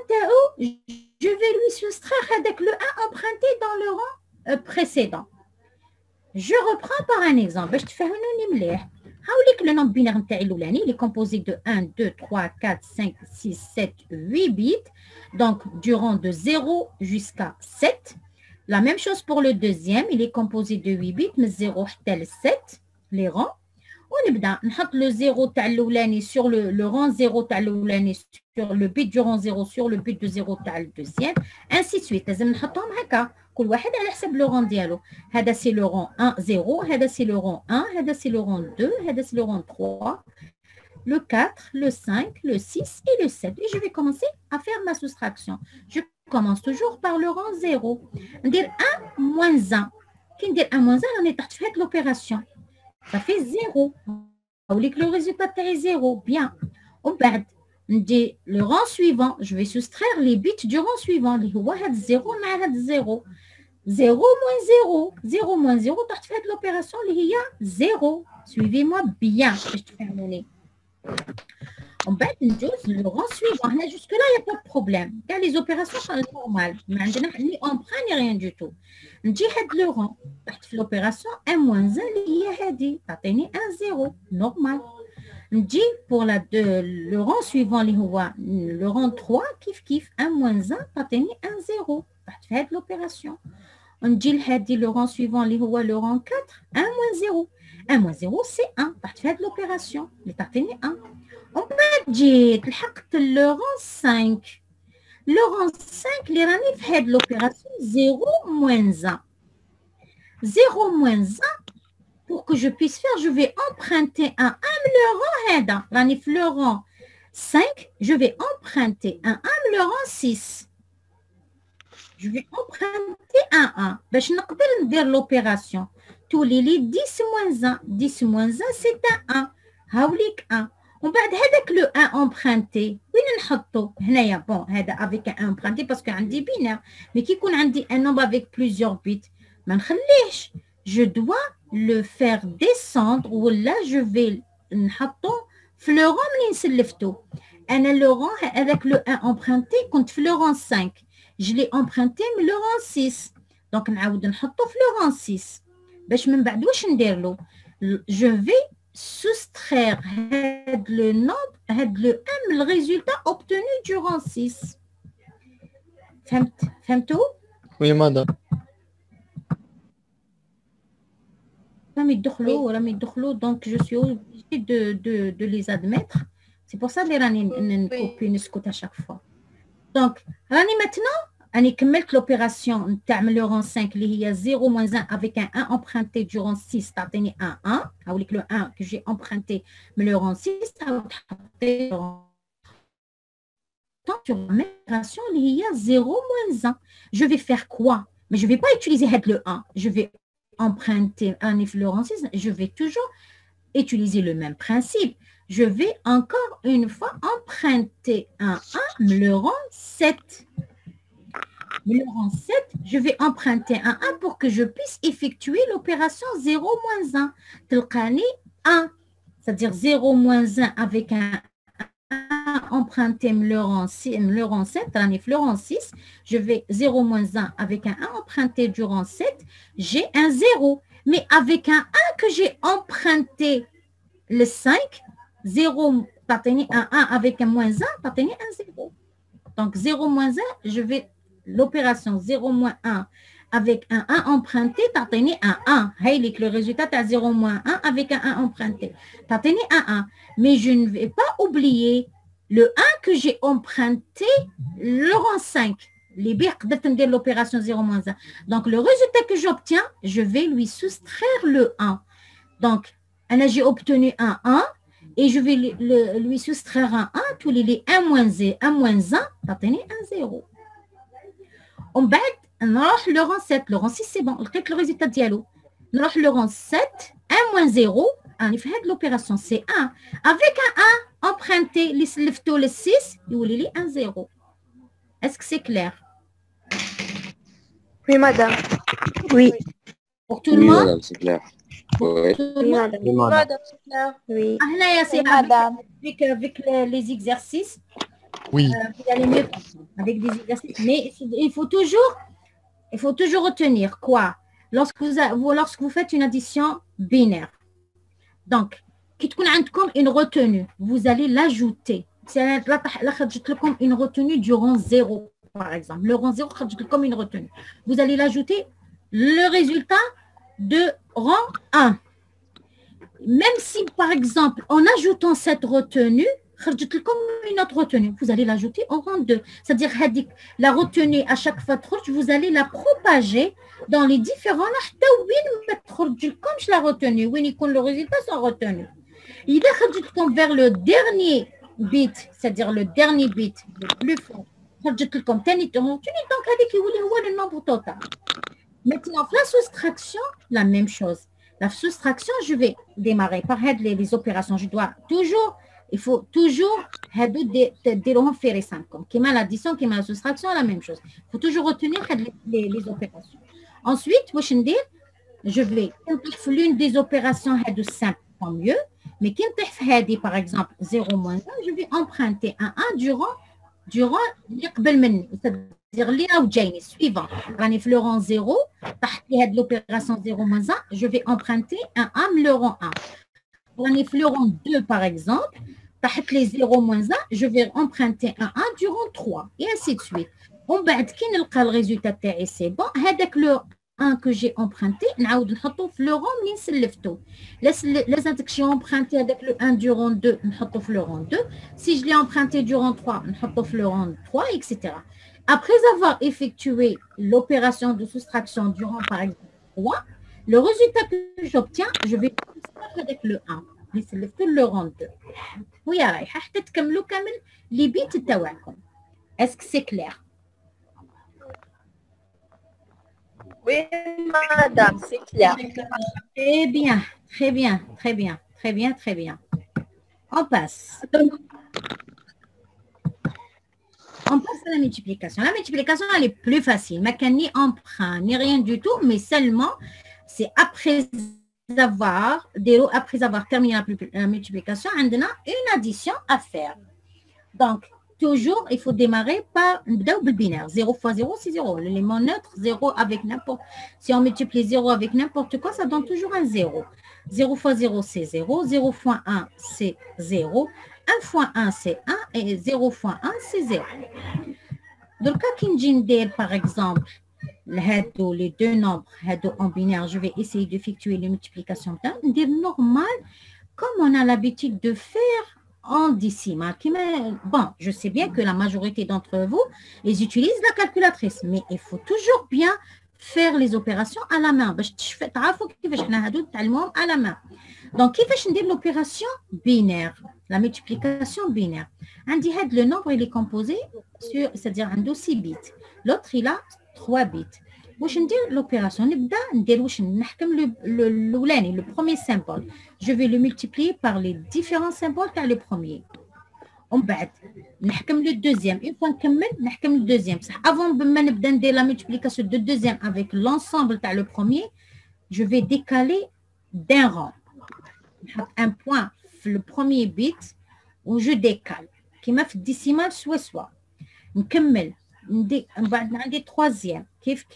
je vais lui soustraire avec le 1 emprunté dans le rang précédent. Je reprends par un exemple. Je te fais le nombre binaire il est composé de 1, 2, 3, 4, 5, 6, 7, 8 bits. Donc, du rang de 0 jusqu'à 7. La même chose pour le deuxième. Il est composé de 8 bits, mais 0 tel 7, les rangs. ونبدا نحط le 0 تاع الاولاني sur le rang 0 تاع الاولاني sur le bit du rang 0 sur le bit de 0 تاع الدوزيام ainsi de suite. لازم نحطهم هكا كل واحد على حسب لو rang ديالو. هذا سي لو rang 1 0 هذا سي لو rang 1 هذا سي لو rang 2 هذا سي لو rang 3 le 4 le 5 le 6 et le 7 et je vais commencer à faire ma soustraction. Je commence toujours par le rang 0. ندير 1 moins 1 كي ندير 1 moins 1 راني تحت في هاد l'opération. Ça fait 0. Le résultat est 0. Bien. On بعد ندير le rang suivant. Je vais soustraire les bits du rang suivant. اللي هو هاد 0 مع هاد 0. 0 moins 0. 0 moins 0 تحت في هاد l'opération اللي هي 0. Suivez-moi bien. باش تفهموني. On va le rang suivant. Jusque-là, il n'y a pas de problème. Car les opérations sont normales. Mais on n'a ni emprunt ni rien du tout. On dit le rang. L'opération 1 moins 1, il y a 1 0. Normal. On dit pour le rang suivant, le rang 3, kif 1 moins 1, 1 0. Faites l'opération. On dit le rang suivant, le rang 4, 1 moins 0. 1 moins 0, c'est 1. Faites l'opération. Le 1. On peut dire le rang 5. Le rang 5, les rani fait l'opération 0 moins 1. 0 moins 1, pour que je puisse faire, je vais emprunter un 1 le rang heda. Rani le rang 5, je vais emprunter un 1 le rang 6. Je vais emprunter un 1. باش نقدر ندير l'opération. Tous les 10 moins 1. 10 moins 1, c'est un 1. هاوليك 1. ومن بعد هذاك لو 1 امبرانتي وين نحطو هنايا بون هذا افيك ان امبرانتي باسكو عندي بينير مي كي يكون عندي ان نومبر افيك بليزيور بيت ما نخليهش جو دوا لو فير ديسوندر ولا جو في نحطو في لو رون اللي نسلفتو انا لو رون هذاك لو 1 امبرانتي كنت في لو رون 5 جو لي امبرانتي من لو رون 6 دونك نعاود نحطو في لو رون 6 باش من بعد واش ندير له جو في soustraire le nombre, le résultat obtenu durant 6. Fahmtou? Oui, madame. Donc je suis obligée de les admettre. C'est pour ça que les copies ne se à chaque fois. Donc, maintenant, on a كملت l'opération تاع le rang 5 اللي هي 0 moins 1 avec un 1 emprunté du rang 6 تعطيني un 1 هاوليك le 1 que j'ai emprunté mais le rang 6 تعطي sur l'opération اللي هي 0 moins 1 je vais faire quoi mais je vais pas utiliser le 1 je vais emprunter un le rang 6 je vais toujours utiliser le même principe je vais encore une fois emprunter un 1 le rang 7. Le rang 7, je vais emprunter un 1 pour que je puisse effectuer l'opération 0 moins 1. Telkani 1, c'est-à-dire 0 moins 1 avec un 1 emprunté le rang 7, le rang 6, je vais 0 moins 1 avec un 1 emprunté du rang 7, j'ai un 0. Mais avec un 1 que j'ai emprunté le 5, 0, un 1 avec un moins 1, un 0. Donc 0 moins 1, je vais l'opération 0 moins 1 avec un 1 emprunté, t'atteignez un 1. Hey, le résultat à 0 moins 1 avec un 1 emprunté. T'atteignez un 1. Mais je ne vais pas oublier le 1 que j'ai emprunté, le rang 5. Les bières de l'opération 0 moins 1. Donc, le résultat que j'obtiens, je vais lui soustraire le 1. Donc, j'ai obtenu un 1 et je vais lui soustraire un 1. Tous les 1 moins 1, t'atteignez un 0. On va le rang 7, le rang 6 c'est bon, le résultat dialogue. Le rang 7, 1 moins 0, on fait l'opération c'est 1. Avec un 1 emprunté, le 6, il y a un 0. Est-ce que c'est clair? Oui, madame. Oui. Pour tout le monde? Madame, c'est clair. Oui. Oui, madame, c'est clair. Oui. Madame. Avec les exercices. Oui. Vous allez mieux avec des exercices. Mais il faut toujours retenir quoi? Lorsque vous faites une addition binaire. Donc, comme une retenue, vous allez l'ajouter. C'est comme une retenue du rang 0, par exemple. Le rang 0, comme une retenue. Vous allez l'ajouter le résultat de rang 1. même si, par exemple, en ajoutant cette retenue, comme une autre retenue, vous allez l'ajouter au rang 2. C'est-à-dire, la retenue, à chaque fois, vous allez la propager dans les différents. Comme je la retenue, le résultat sont retenus. Il est vers le dernier bit, c'est-à-dire le dernier bit, le plus fort. Donc, c'est le nombre total. Maintenant, la soustraction, la même chose. La soustraction, je vais démarrer par les opérations. Il faut toujours faire les 5. Comme l'addition, comme la soustraction, la même chose. Il faut toujours retenir les opérations. Ensuite, je vais l'une des opérations de 5 en mieux. Mais par exemple 0 moins 1, je vais emprunter un 1 durant c'est-à-dire les suivant. Le rang 0, l'opération 0 moins 1, je vais emprunter un 1 le rang 1. Le rang 2, par exemple, les 0 moins 1, je vais emprunter un 1 durant 3, et ainsi de suite. On va le résultat, c'est bon. Le 1 que j'ai emprunté, le rang j'ai emprunté avec le 1 durant 2, le rang 2. Si je l'ai emprunté durant 3, le rang 3, etc. Après avoir effectué l'opération de soustraction durant, par exemple, 3, le résultat que j'obtiens, je vais avec le 1. Le rang 2. Oui, les bits. Est-ce que c'est clair? Oui, madame, c'est clair. Très bien, très bien, très bien, très bien, très bien. On passe. On passe à la multiplication. La multiplication, elle est plus facile. Ma ni emprunt, ni rien du tout, mais seulement, c'est après avoir terminé la multiplication, on a une addition à faire. Donc, toujours, il faut démarrer par le binaire. 0 fois 0, c'est 0. L'élément neutre, 0 avec n'importe. Si on multiplie 0 avec n'importe quoi, ça donne toujours un 0. 0 fois 0, c'est 0. 0 fois 1, c'est 0. 1 fois 1, c'est 1. Et 0 fois 1, c'est 0. Donc, quand par exemple, les deux nombres en binaire, je vais essayer d'effectuer les multiplications normal, comme on a l'habitude de faire en décimal. Bon, je sais bien que la majorité d'entre vous, ils utilisent la calculatrice, mais il faut toujours bien faire les opérations à la main. À la main. Donc, l'opération binaire, la multiplication binaire. Le nombre, il est composé sur, c'est-à-dire un 6 bits. L'autre, il a 3 bits. L'opération, le premier symbole. Je vais le multiplier par les différents symboles car le premier. On va le deuxième. Une fois qu'on le deuxième. Avant de la multiplication de deuxième avec l'ensemble car le premier, je vais décaler d'un rang. Un point le premier bit où je décale. Qui m'a fait décimal soit. On va des troisième. Kif.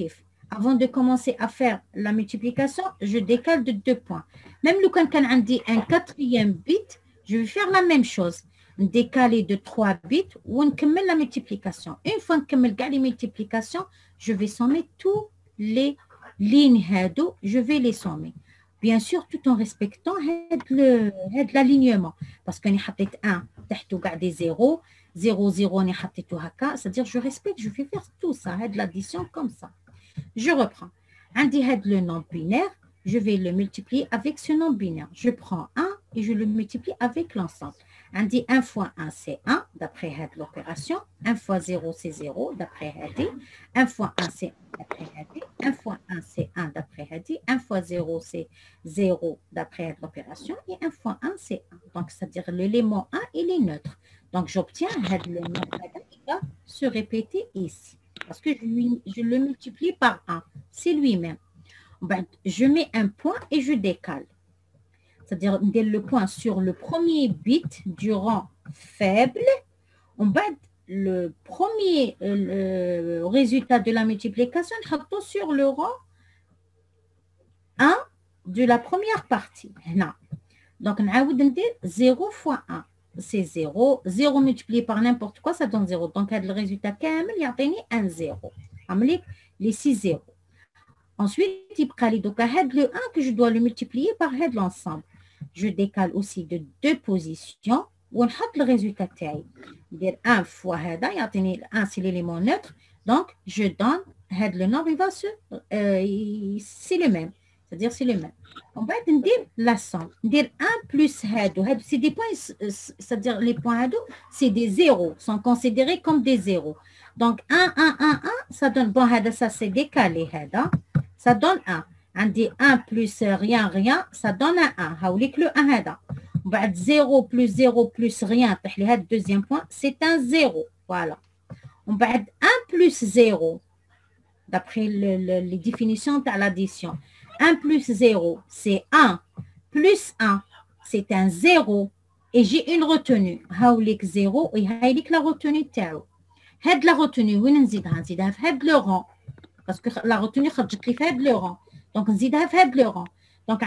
Avant de commencer à faire la multiplication, je décale de 2 points. Même le quand on dit un quatrième bit, je vais faire la même chose. Décaler de 3 bits ou on commence la multiplication. Une fois que je les multiplications, je vais sommer toutes les lignes. Je vais les sommer. Bien sûr, tout en respectant l'alignement. Parce qu'on a 1, des 0, 0, 0, on a c'est-à-dire je respecte, je vais faire tout ça, l'addition comme ça. Je reprends. Le nombre binaire, je vais le multiplier avec ce nombre binaire. Je prends 1 et je le multiplie avec l'ensemble. 1 fois 1, c'est 1, d'après l'opération. 1 fois 0, c'est 0, d'après Hadi. 1 fois 1, c'est 1, d'après Hadi. 1 fois 1, c'est 1, d'après Hadi. 1 fois 0, c'est 0, d'après l'opération. Et 1 fois 1, c'est 1. Donc, c'est-à-dire l'élément 1, il est neutre. Donc, j'obtiens le nombre qui va se répéter ici. Parce que je le multiplie par 1. C'est lui-même. Je mets un point et je décale. C'est-à-dire le point sur le premier bit du rang faible. On va le premier résultat de la multiplication sur le rang 1 de la première partie. Non. Donc, on va dire 0 fois 1. C'est 0. 0 multiplié par n'importe quoi, ça donne 0. Donc, le résultat kamel, il y a un 0. Les 6 0. Ensuite, il y a le 1 que je dois le multiplier par l'ensemble. je décale aussi de 2 positions ونحط le résultat تاعي ندير 1 fois هذا يعطيني 1 c'est l'élément neutre donc je donne هذا le nombre il va se c'est le même c'est-à-dire c'est le même on va ندير la somme ندير 1 plus هادو c'est des points c'est-à-dire les points هادو c'est des zéros sont considérés comme des zéros donc 1 1 1 1 ça donne bon هذا ça c'est décalé هذا ça donne 1 عندي 1 plus rien rien ça donne un 1 هاوليك le 1 هذا بعد 0 plus 0 plus rien طيح لي هذا deuxième point c'est un 0 voilà ومن بعد 1 plus 0 d'après les définitions de l'addition 1 plus 0 c'est 1 plus 1 c'est un 0 et j'ai une retenue هاوليك 0 وهاوليك la retenue تاعو هاد la retenue وين نزيدها في هاد le rang parce que la retenue خرجت لي في هاد le rang donc نزيدها في هاد le rang donc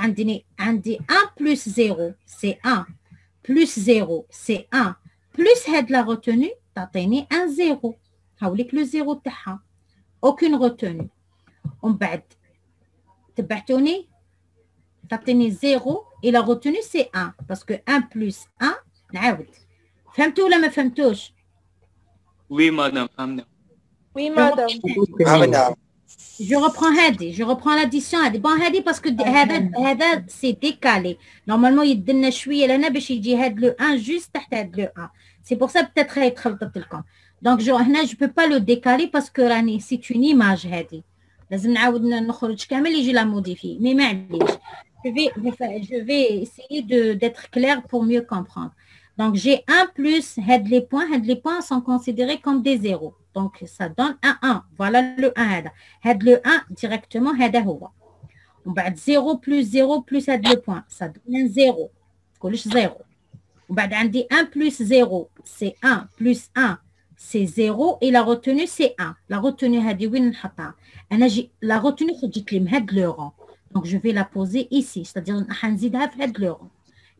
عندي 1 plus 0 c'est 1 plus 0 c'est 1 plus هاد la retenue تعطيني un 0 هاوليك le 0 تاعها aucune retenue ومن بعد تبعتوني تعطيني 0 et la retenue c'est 1 parce que 1 plus 1 نعاود فهمتوا ولا ما فهمتوش Oui, madame. فهمنا. Oui, madame. عملنا je reprends l'addition هذه bon هذه parce que هذا c'est décalé normalement يدلنا شويه لهنا باش يجي هذا لو 1 juste تحت هذا لو 1 c'est pour ça peut-être هي تخلطت لكم donc هنا je peux pas le décaler parce que راني c'est une image هذه لازم نعاود نخرج كامل يجي لا موديفي مي معليش je vais essayer d'être clair pour mieux comprendre donc j'ai 1 plus هاد les points sont considérés comme des zéros donc ça donne un 1 voilà le 1 هذا هاد le 1 directement هذا هو ومن بعد 0 plus 0 plus هاد le point ça donne un 0 كلش 0 ومن بعد عندي 1 plus 0 c'est 1 plus 1 c'est 0 et la retenue c'est 1 la retenue هذه وين نحطها انا la retenue خرجت لي من هاد le rang donc je vais la poser ici c'est-à-dire حنزيدها في هاد le rang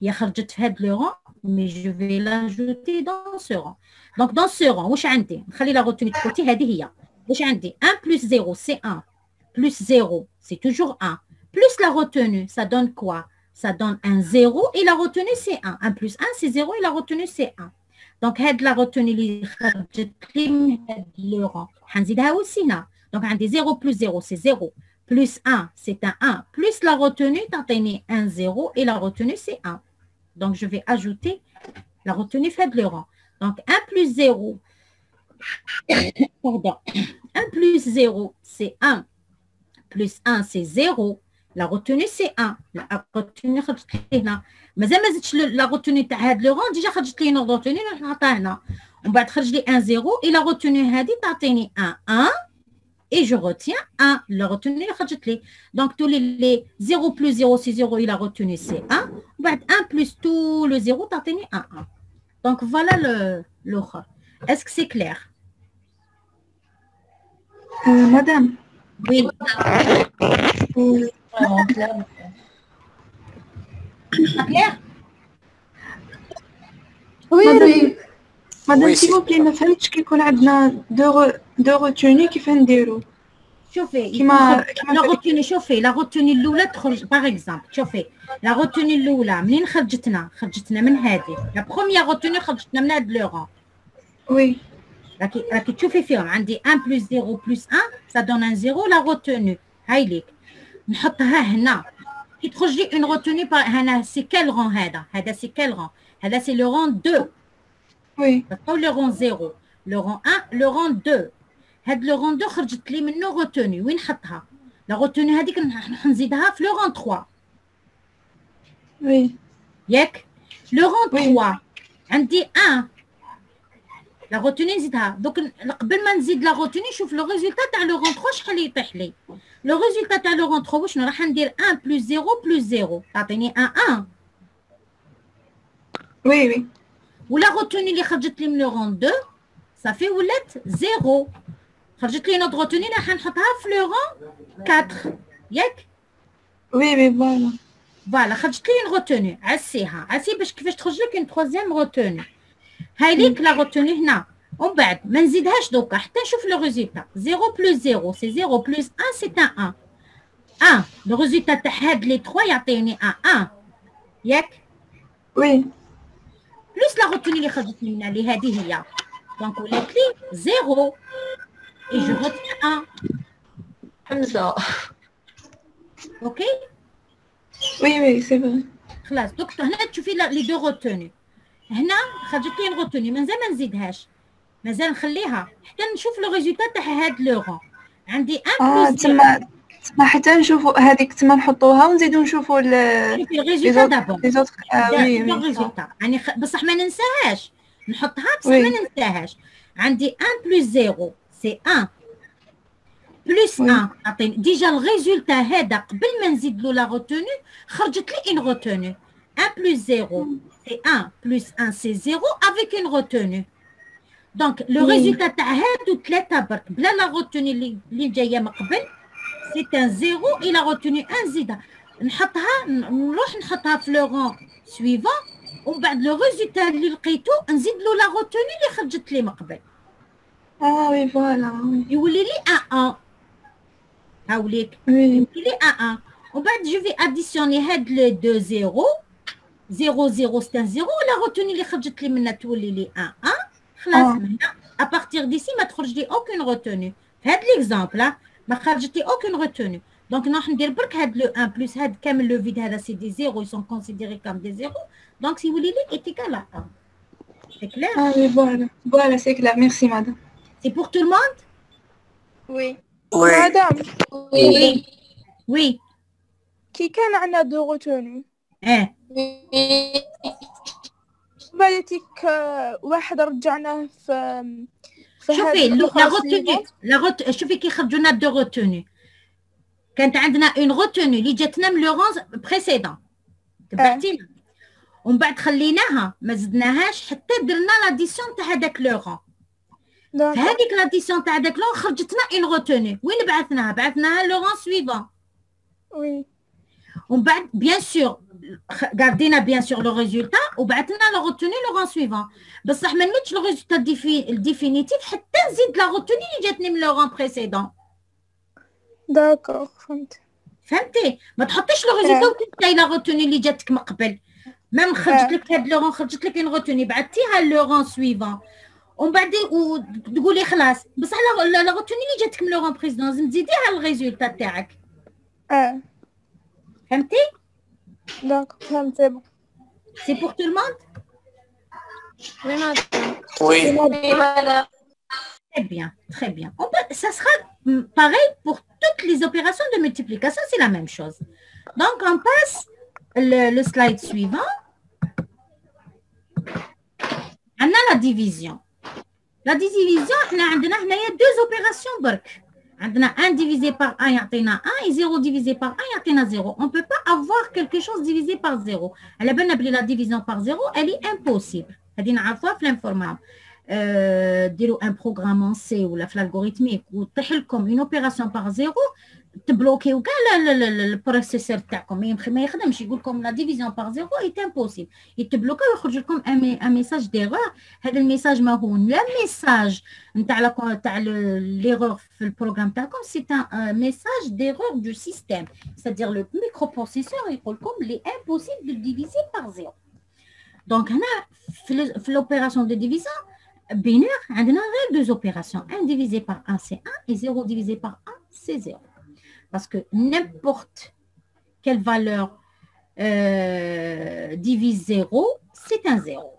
هي خرجت في هاد le rang mais je vais l'ajouter dans ce rang donc dans ce rang واش عندي نخلي la retenue de côté هذه هي واش عندي 1 plus 0 c'est 1 plus 0 c'est toujours 1 plus la retenue ça donne quoi ça donne un 0 et la retenue c'est 1 1 plus 1 c'est 0 et la retenue c'est 1 donc هاد la retenue اللي خرجت لي من هاد le rang حنزيدها aussi هنا donc عندي 0 plus 0 c'est 0 plus 1 c'est un 1 plus la retenue تعطيني un 0 et la retenue c'est 1 donc je vais ajouter la retenue fait le rang donc 1 plus 0 pardon 1 plus 0 c'est 1 plus 1 c'est 0 la retenue c'est 1 la retenue خرجت لي هنا مازال ما زدتش la retenue تاع هاد لو رون ديجا خرجت لي une retenue نحطها هنا ومن بعد خرج لي 1 0 et la retenue هذه تعطيني 1 1 et je retiens 1 la retenue خرجت لي donc tous les 0 plus 0 c'est 0 et la retenue c'est 1 ومن بعد 1 plus tout le 0 تعطيني 1 1 donc voilà l'autre est-ce que c'est clair madame oui clair oui madame s'il vous plaît ما فهمتش كي يكون عندنا دو روتوني كيف نديرو شوفي كيما لا روتوني شوفي لا روتوني الاولى تخرج باغ اكزامبل شوفي لا روتوني الاولى منين خرجتنا من هذه لا بروميير روتوني خرجتنا من هاد لو رون وي راكي تشوفي فيهم عندي 1 plus 0 plus 1 ça donne un 0 la retenue هاي ليك نحطها هنا كي تخرج لي اون روتوني هنا سي كال رون هذا سي كال رون هذا سي لو رون 2 وي le rang 0 le rang 1 le rang 2 هاد لو رون 2 خرجت لي منه روتوني وين نحطها لا روتوني هذيك نزيدها في لو رون 3 وي ياك لو رون 3 عندي 1 لا روتوني نزيدها دوك قبل ما نزيد لا روتوني شوف لو ريزولتا تاع لو رون 3 شحال يطيح لي لو ريزولتا تاع لو رون 3 واش راح ندير 1 plus 0 plus 0 تعطيني 1 وي ولا روتوني اللي خرجت لي من لو رون 2 صافي ولات 0 خرجت لي نوض روتوني راح نحطها في لو رون 4 ياك وي فوالا خرجت لي اون روتوني عسيها باش كيفاش تخرج لك اون تروزيام روتوني هاي ليك لا روتوني هنا ومن بعد ما نزيدهاش دوكا حتى نشوف لو ريزولتا 0 plus 0 c'est 0 plus 1 c'est un 1 لو ريزولتا تاع هاد لي 3 يعطيني 1 ياك وي بلس لا روتوني اللي خرجت لنا اللي هذه هي. دونك ولات لي 0 اي جو روتين 1. حمزة. اوكي وي وي سي فري. خلاص دوك هنا تشوفي لي دو روتوني. هنا خرجت لي روتوني مازال ما نزيدهاش، مازال نخليها حتى نشوف لو ريزولتا تاع هاد لو رون. عندي 1 بلس تما حتى نشوفوا هذيك تما نحطوها ونزيدو نشوفوا الريزولتا دابا. لي زوتر وي الريزولتا يعني بصح ما ننساهاش نحطها بصح ما ننساهاش. عندي 1 بلس 0 سي 1 بلس 1 عطيني ديجا الريزولتا هذا قبل ما نزيد له لا روتوني خرجت لي ان روتوني. 1 بلس 0 سي 1 بلس 1 سي 0 افيك ان روتوني. دونك لو ريزولتا تاع هادو ثلاثه برك بلا لا روتوني اللي جايه من قبل سي ان 0 اي لا روتوني 1 زيدها نحطها نروح نحطها في لو رون سويفون ومن بعد لو ريزولتا اللي لقيتو نزيد له لا روتوني اللي خرجت لي من قبل. وي فوالا يولي لي 1 هاوليك وي لي 1 ومن بعد جو في اديسيوني هاد لي دو 0 0 0 سي 0 ولا روتوني اللي خرجت لي منها تولي لي 1 خلاص. من هنا ابارتيغ ديسي ما تخرج لي اوكين روتوني. في هاد ليكزامبل ما خرجت لي اوكين روتوني. دونك نروح ندير برك هاد لو 1 بلس هاد كامل لو فيد هذا سي دي 0 يسون كونسيديري كوم دي 0 دونك يولي لي ايتيكال 1. سي كلير؟ وي فوالا سي كلير. ميرسي مادام. سي بور تو الموند؟ وي مادام وي وي كي كان عندنا دو روتوني بعدتك واحد رجعناه في شوفي لا روتوني شوفي كي خرجوا لنا دو روتوني كانت عندنا اون روتوني اللي جاتنا من لو رون بريسيدون تبعتينا ومن بعد خليناها ما زدناهاش حتى درنا لاديسيون تاع هذاك لو رون. فهذيك لاديسيون تاع هذاك لو خرجتنا اون روتوني. وين بعثناها لو رون سويفون. وي ومن بعد بيان سور غاردينا بيان سور لو ريزولتا وبعثنا لو روتوني لو رون سويفون. بصح ما نمدش لو ريزولتا الديفينيتيف حتى نزيد لا روتوني اللي جاتني من لو رون بريسيدون. داكوغ فهمتي؟ ما تحطيش لو ريزولتا وتنساي لا روتوني اللي جاتك من قبل. ميم خرجت لك هاد لو رون خرجت لك اون روتوني بعثتيها لو رون سويفون ومن بعد تقولي خلاص بصح لا روتوني اللي جاتك من لو رون بريزيدون لازم تزيديها الريزولتا تاعك. فهمتي؟ داكوغ فهمت. سي بور تو الموند؟ وي مادام. وي مادام. Très bien, très bien. Ça sera pareil pour toutes les opérations de multiplication, c'est la même chose. Donc, on passe le slide suivant. On a la division. La division, on a deux opérations. On a 1 divisé par 1, il y a 1, et 0 divisé par 1, il y a 0. On ne peut pas avoir quelque chose divisé par 0. La division par 0, elle est impossible. C'est-à-dire, on a l'information. ديروا ان بروغرام سي ولا في الالغوريثميك وطيح لكم اون اوبيراسيون باغ زيرو تبلوكيو كاع البروسيسور تاعكم ما يخدمش يقول لكم لا ديفيزيون باغ زيرو اي امبوسيبل يتبلوكا ويخرج لكم ان ميساج ديغور. هذا الميساج ما هو لا ميساج نتاع ليغور في البروغرام تاعكم سي ان ميساج ديغور دو سيستيم c'est-à-dire le microprocesseur يقول لكم لي امبوسيبل دو ديفيزي باغ زيرو. دونك هنا في l'opération de division binaire, on a deux opérations. 1 divisé par 1, c'est 1, et 0 divisé par 1, c'est 0. Parce que n'importe quelle valeur divise 0, c'est un 0.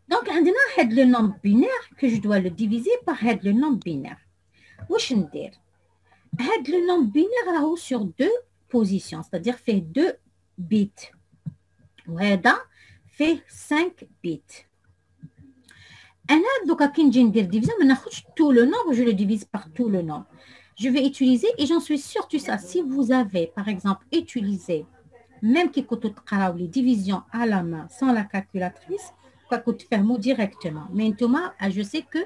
Donc, on a le nombre binaire que je dois le diviser par le nombre binaire. Qu'est-ce que je veux dire? Le nombre binaire est sur deux positions, c'est-à-dire fait 2 bits. Et fait 5 bits. Donc, quand je vais diviser, tout le nombre, je le divise par tout le nombre. Je vais utiliser, et j'en suis sûre de ça, si vous avez, par exemple, utilisé, même qui coûte les divisions à la main, sans la calculatrice, quoi coûte faire directement. Mais Thomas, je sais que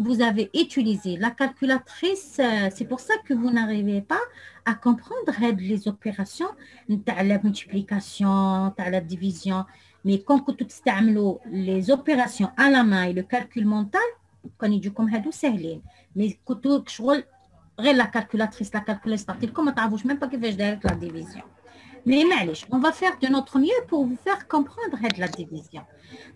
vous avez utilisé la calculatrice, c'est pour ça que vous n'arrivez pas à comprendre les opérations, la multiplication, la division. Mais quand vous utilisez les opérations à la main et le calcul mental, quand ils disent comme c'est simple. Mais quand vous la calculatrice, comment tu ne sais même pas qui fait la division. Mais معليش, on va faire de notre mieux pour vous faire comprendre la division.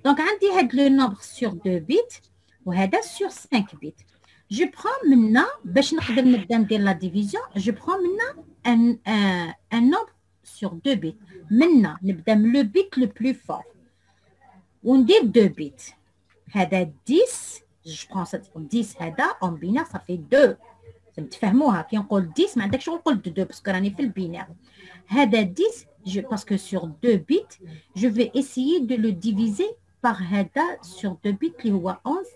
Donc, عندي le nombre sur 2 bits وهذا sur 5 bits. Je prends maintenant, باش نقدر نبدا ندير la division, je prends maintenant un nombre sur 2 bits. Maintenant, نبدا من le bit le plus fort. وندير 2 bits. هذا 10, je prends 10 هذا en binaire ça fait 2. تفهموها كي نقول 10 ما عندكش نقول 2 باسكو راني في البينير. هذا 10 parce que sur 2 bits je vais essayer de le diviser par هذا sur 2 bits اللي هو 11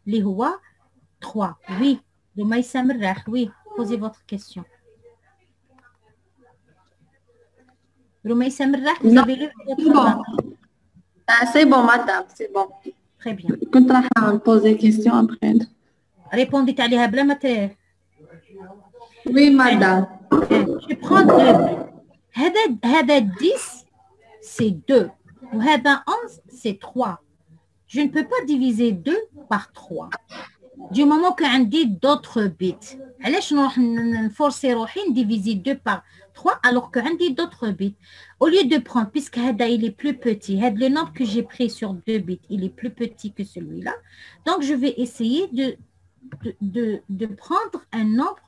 اللي هو 3. Oui, Roumaïssa Merrah, oui, posez votre question. Roumaïssa Merrah, vous avez lu votre main. C'est bon, madame, c'est bon. Très bien. كنت راح poser question après. Répondez عليها بلا ما Oui, madame. Je prends 2. هذا 10 c'est 2 وهذا 11 c'est 3. Je ne peux pas diviser 2 par 3. Du moment que عندي d'autres bits. علاش نروح نفورسي روحي diviser 2 par 3 alors que عندي d'autres bits. Au lieu de prendre, puisque هذا il est plus petit, le nombre que j'ai pris sur 2 bits, il est plus petit que celui-là. Donc je vais essayer de prendre un nombre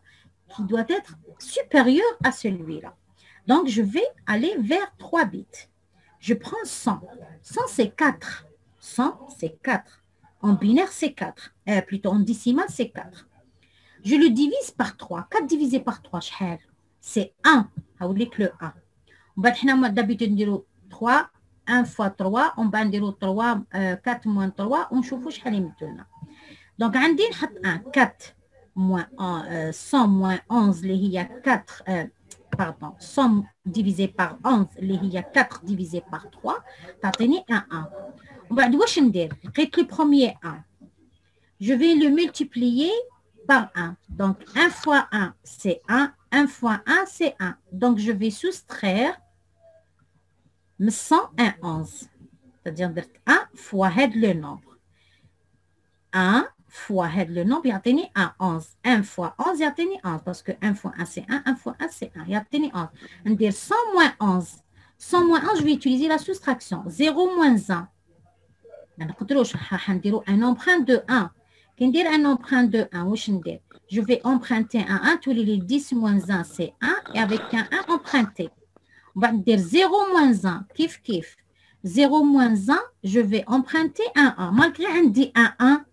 qui doit être supérieur à celui-là. Donc je vais aller vers 3 bits. Je prends 100. 100 c'est 4. 100 c'est 4. En binaire, c'est 4. Plutôt en décimal, c'est 4. Je le divise par 3. 4 divisé par 3, c'est 1. Avec le 1. On va d'habitude 3. 1 fois 3. On va dire 3. 4 moins 3. On chauffe maintenant. Donc, on dit 1. 4 moins 100 moins 11, il y a 4. Pardon. 100 divisé par 11, il y a 4 divisé par 3. Tu as tenu 1. 1. Le premier 1. Je vais le multiplier par 1. Donc, 1 fois 1, c'est 1. 1 fois 1, c'est 1. Donc, je vais soustraire 111. C'est-à-dire 1 fois le nombre. 1 fois le nombre, il y a tenu 1, 11. 1 fois 11, il y a tenu 11. Parce que 1 fois 1, c'est 1. 1 fois 1, c'est 1. Il y a tenu 11. On va dire 100 moins 11. 100 moins 11, je vais utiliser la soustraction. 0 moins 1. Un emprunt de 1. Un emprunt de 1, je vais emprunter un 1, tous les 10 moins 1, c'est 1, et avec un 1 emprunté. On va dire 0 moins 1, kif kif. 0 moins 1, je vais emprunter un 1. Malgré un dit un 1,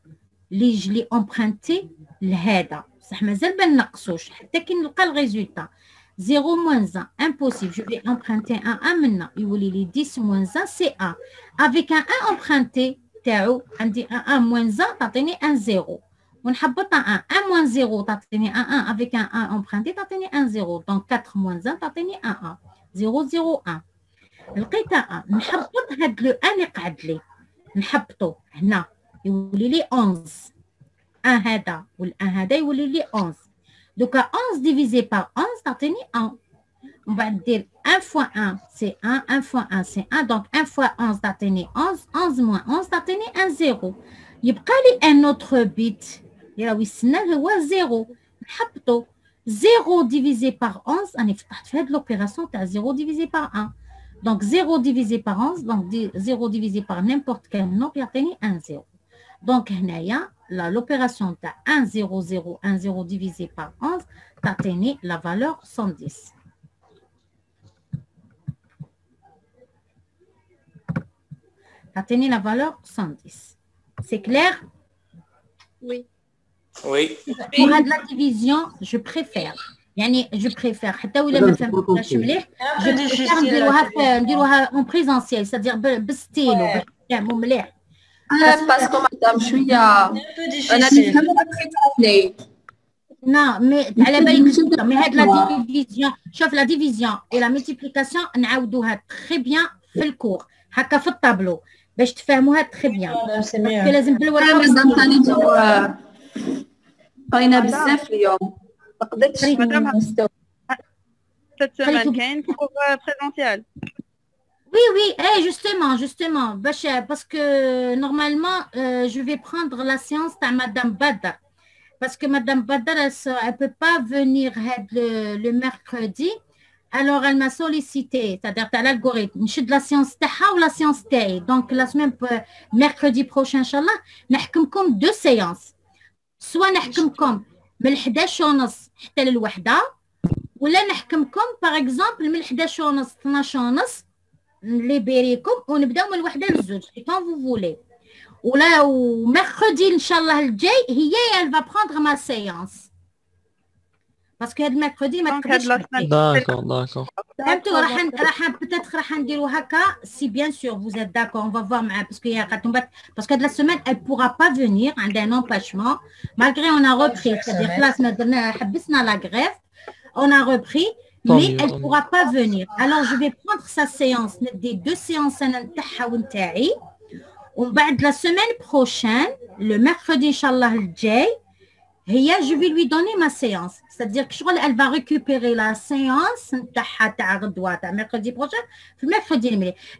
je l'ai emprunté l'hada. Ça m'a zalben naqsouch, حتى كي نلقى le résultat. 0 moins 1, impossible. Je vais emprunter un 1 maintenant. Il voulait les 10 moins 1, c'est 1. Avec un 1 emprunté, on dit 1 moins 1, t'as un 0. On habite un 1 moins 0, t'as un 1. Avec un 1 emprunté, t'as un 0. Donc 4 moins 1, t'as un 1. 0, 0, 1. لقيت 1. نحبط هاد le 1 اللي قعد لي. نحبطو هنا. يولي لي 11. 1 هذا وال1 هذا يولي لي 11. Donc, 11 divisé par 11, t'as tenu 1. On va dire 1 fois 1, c'est 1. 1 fois 1, c'est 1. Donc, 1 fois 11, t'as tenu 11. 11 moins 11, t'as tenu un 0. Il y a un autre bit. Il y a 0. 0 divisé par 11, on a fait l'opération, tu as 0 divisé par 1. Donc, 0 divisé par 11, donc 0 divisé par n'importe quel nombre, il y a tenu un 0. Donc, l'opération de 1, 0, 0, 1, 0 divisé par 11, tu as tenu la valeur 110. Tu as tenu la valeur 110. C'est clair? Oui. Oui. Pour la division, je préfère. Je préfère. حتى ولا ما فهمتهاش مليح. Je préfère نديروها en présentiel, c'est-à-dire بالستيلو باش نفهموا مليح. باسكو مدام شويه انا نفهمها بري. Non, mais على بالك مي هاد لا ديفيزيون شوف لا ديفيزيون et la multiplication نعاودوها très bien في الكور هكا في الطابلو باش تفهموها très bien. لازم بالورقه. مدام ثاني قرينا بزاف اليوم ما قدرتش نستوعب. Cette semaine, كاين cours présentiel. Oui, justement, parce que normalement, je vais prendre la séance de Madame Badar. Parce que Madame Badar, elle ne peut pas venir le mercredi. Alors, elle m'a sollicité, c'est-à-dire t'as l'algorithme, je suis de la séance تاعها ou la séance تاعي. Donc, la semaine mercredi prochain, Inch'Allah, نحكمكم 2 séances. Soit نحكمكم من 11:30 حتى للوحدة، ولا نحكمكم par exemple من 11:30 12:30 نليبيريكم ونبداو من الوحدة للزوج. Et quand vous voulez. ولا ومرcredi Inch'Allah الجاي هي elle va prendre ma séance. Parce que mercredi ما تقدرش. D'accord. فهمتوا راح peut-être راح نديرو هكا si bien sûr vous êtes d'accord on va voir معاه parce que de la semaine elle pourra pas venir عندها un empêchement malgré on a repris c'est-à-dire خلاص ما درنا حبسنا la grève on a repris mais elle pourra pas venir alors je vais prendre sa séance ندي 2 séances انا نتاعها ونتاعي ومن بعد la semaine prochaine le mercredi inchallah الجاي je vais lui donner ma séance. C'est-à-dire qu'elle va récupérer la séance mercredi prochain, mercredi.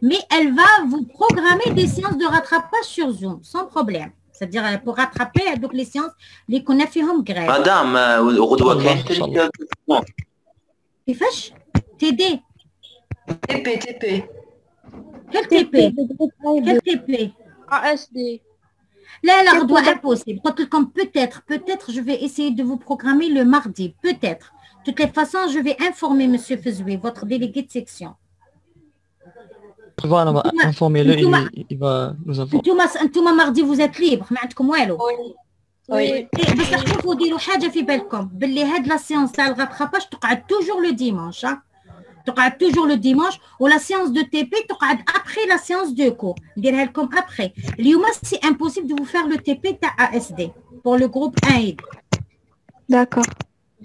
Mais elle va vous programmer des séances de rattrapage sur Zoom, sans problème. C'est-à-dire pour rattraper donc, les séances, les qu'on a fait home grève. Madame, كيفاش؟ TD. TP. Quel TP? Quel TP? ASD. Là, impossible. Peut-être, je vais essayer de vous programmer le mardi. Peut-être. De toutes les façons, je vais informer M. Fezoui, votre délégué de section. Voilà, informez-le, il va nous informer. Tout mardi, vous êtes libre. Oui. بس تشوفوا ديروا حاجة في بالكم باللي هاد لا سيونس تاع الغاتراباج تقعد توجور لو ديمانش. تقعد toujours le dimanche ou la séance de TP تقعد après la séance de cours نديرها لكم après. اليوم c'est impossible de vous faire le TP تاع ASD pour le groupe 1 et 2. D'accord.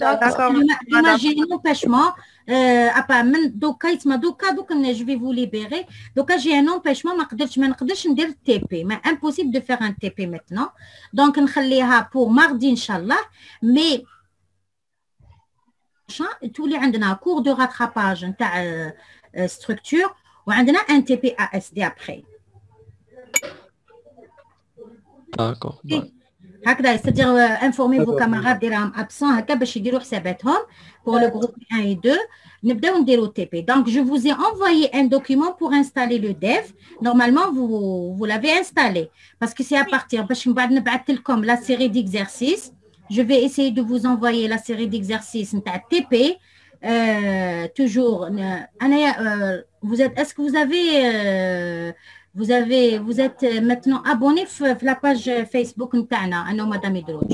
اليوم j'ai un empêchement من دوكا je vais vous libérer دوكا j'ai un empêchement ما نقدرش ندير TP mais impossible de faire un TP maintenant donc نخليها pour mardi inchallah mais تولي عندنا cours de rattrapage نتاع structure وعندنا un TP ASD après. D'accord. هكذا c'est-à-dire informez vos camarades des rames absents هكا باش يديروا حساباتهم pour le groupe 1 et 2 نبداو نديروا TP. Donc je vous ai envoyé un document pour installer le dev. Normalement vous l'avez installé parce que c'est à partir باش من بعد نبعث لكم la série d'exercices. Je vais essayer de vous envoyer la série d'exercices de TP. Toujours, est-ce que vous êtes maintenant abonné à la page Facebook نتاعنا أنا ومدام إدروج؟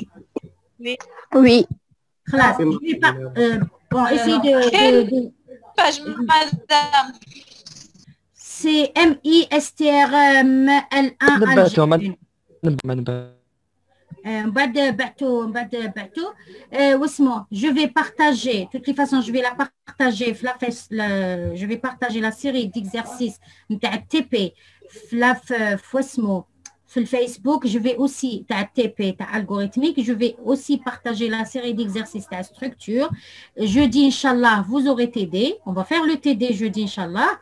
Oui. خلاص. Bon, essayez de page madame. C'est MISTRML1. Je vais partager, de toutes les façons, je vais la partager, je vais partager la série d'exercices de TP, sur le Facebook, je vais aussi, TP, algorithmique, je vais aussi partager la série d'exercices de structure. Jeudi, Inch'Allah, vous aurez TD, on va faire le TD jeudi, Inch'Allah.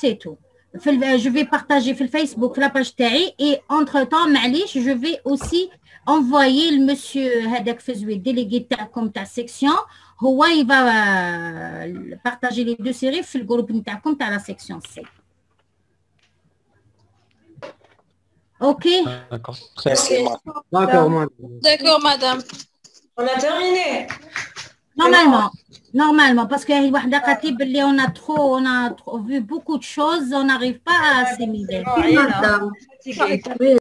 C'est tout. Je vais partager sur Facebook la page TAI et entre-temps, je vais aussi envoyer le monsieur Hadak Fezoui, délégué comme ta section. Il va partager les 2 séries sur le groupe comme ta la section C. Ok? D'accord. D'accord, madame. On a terminé. Normalement, parce qu'on a trop vu beaucoup de choses, on n'arrive pas à assimiler. Madame.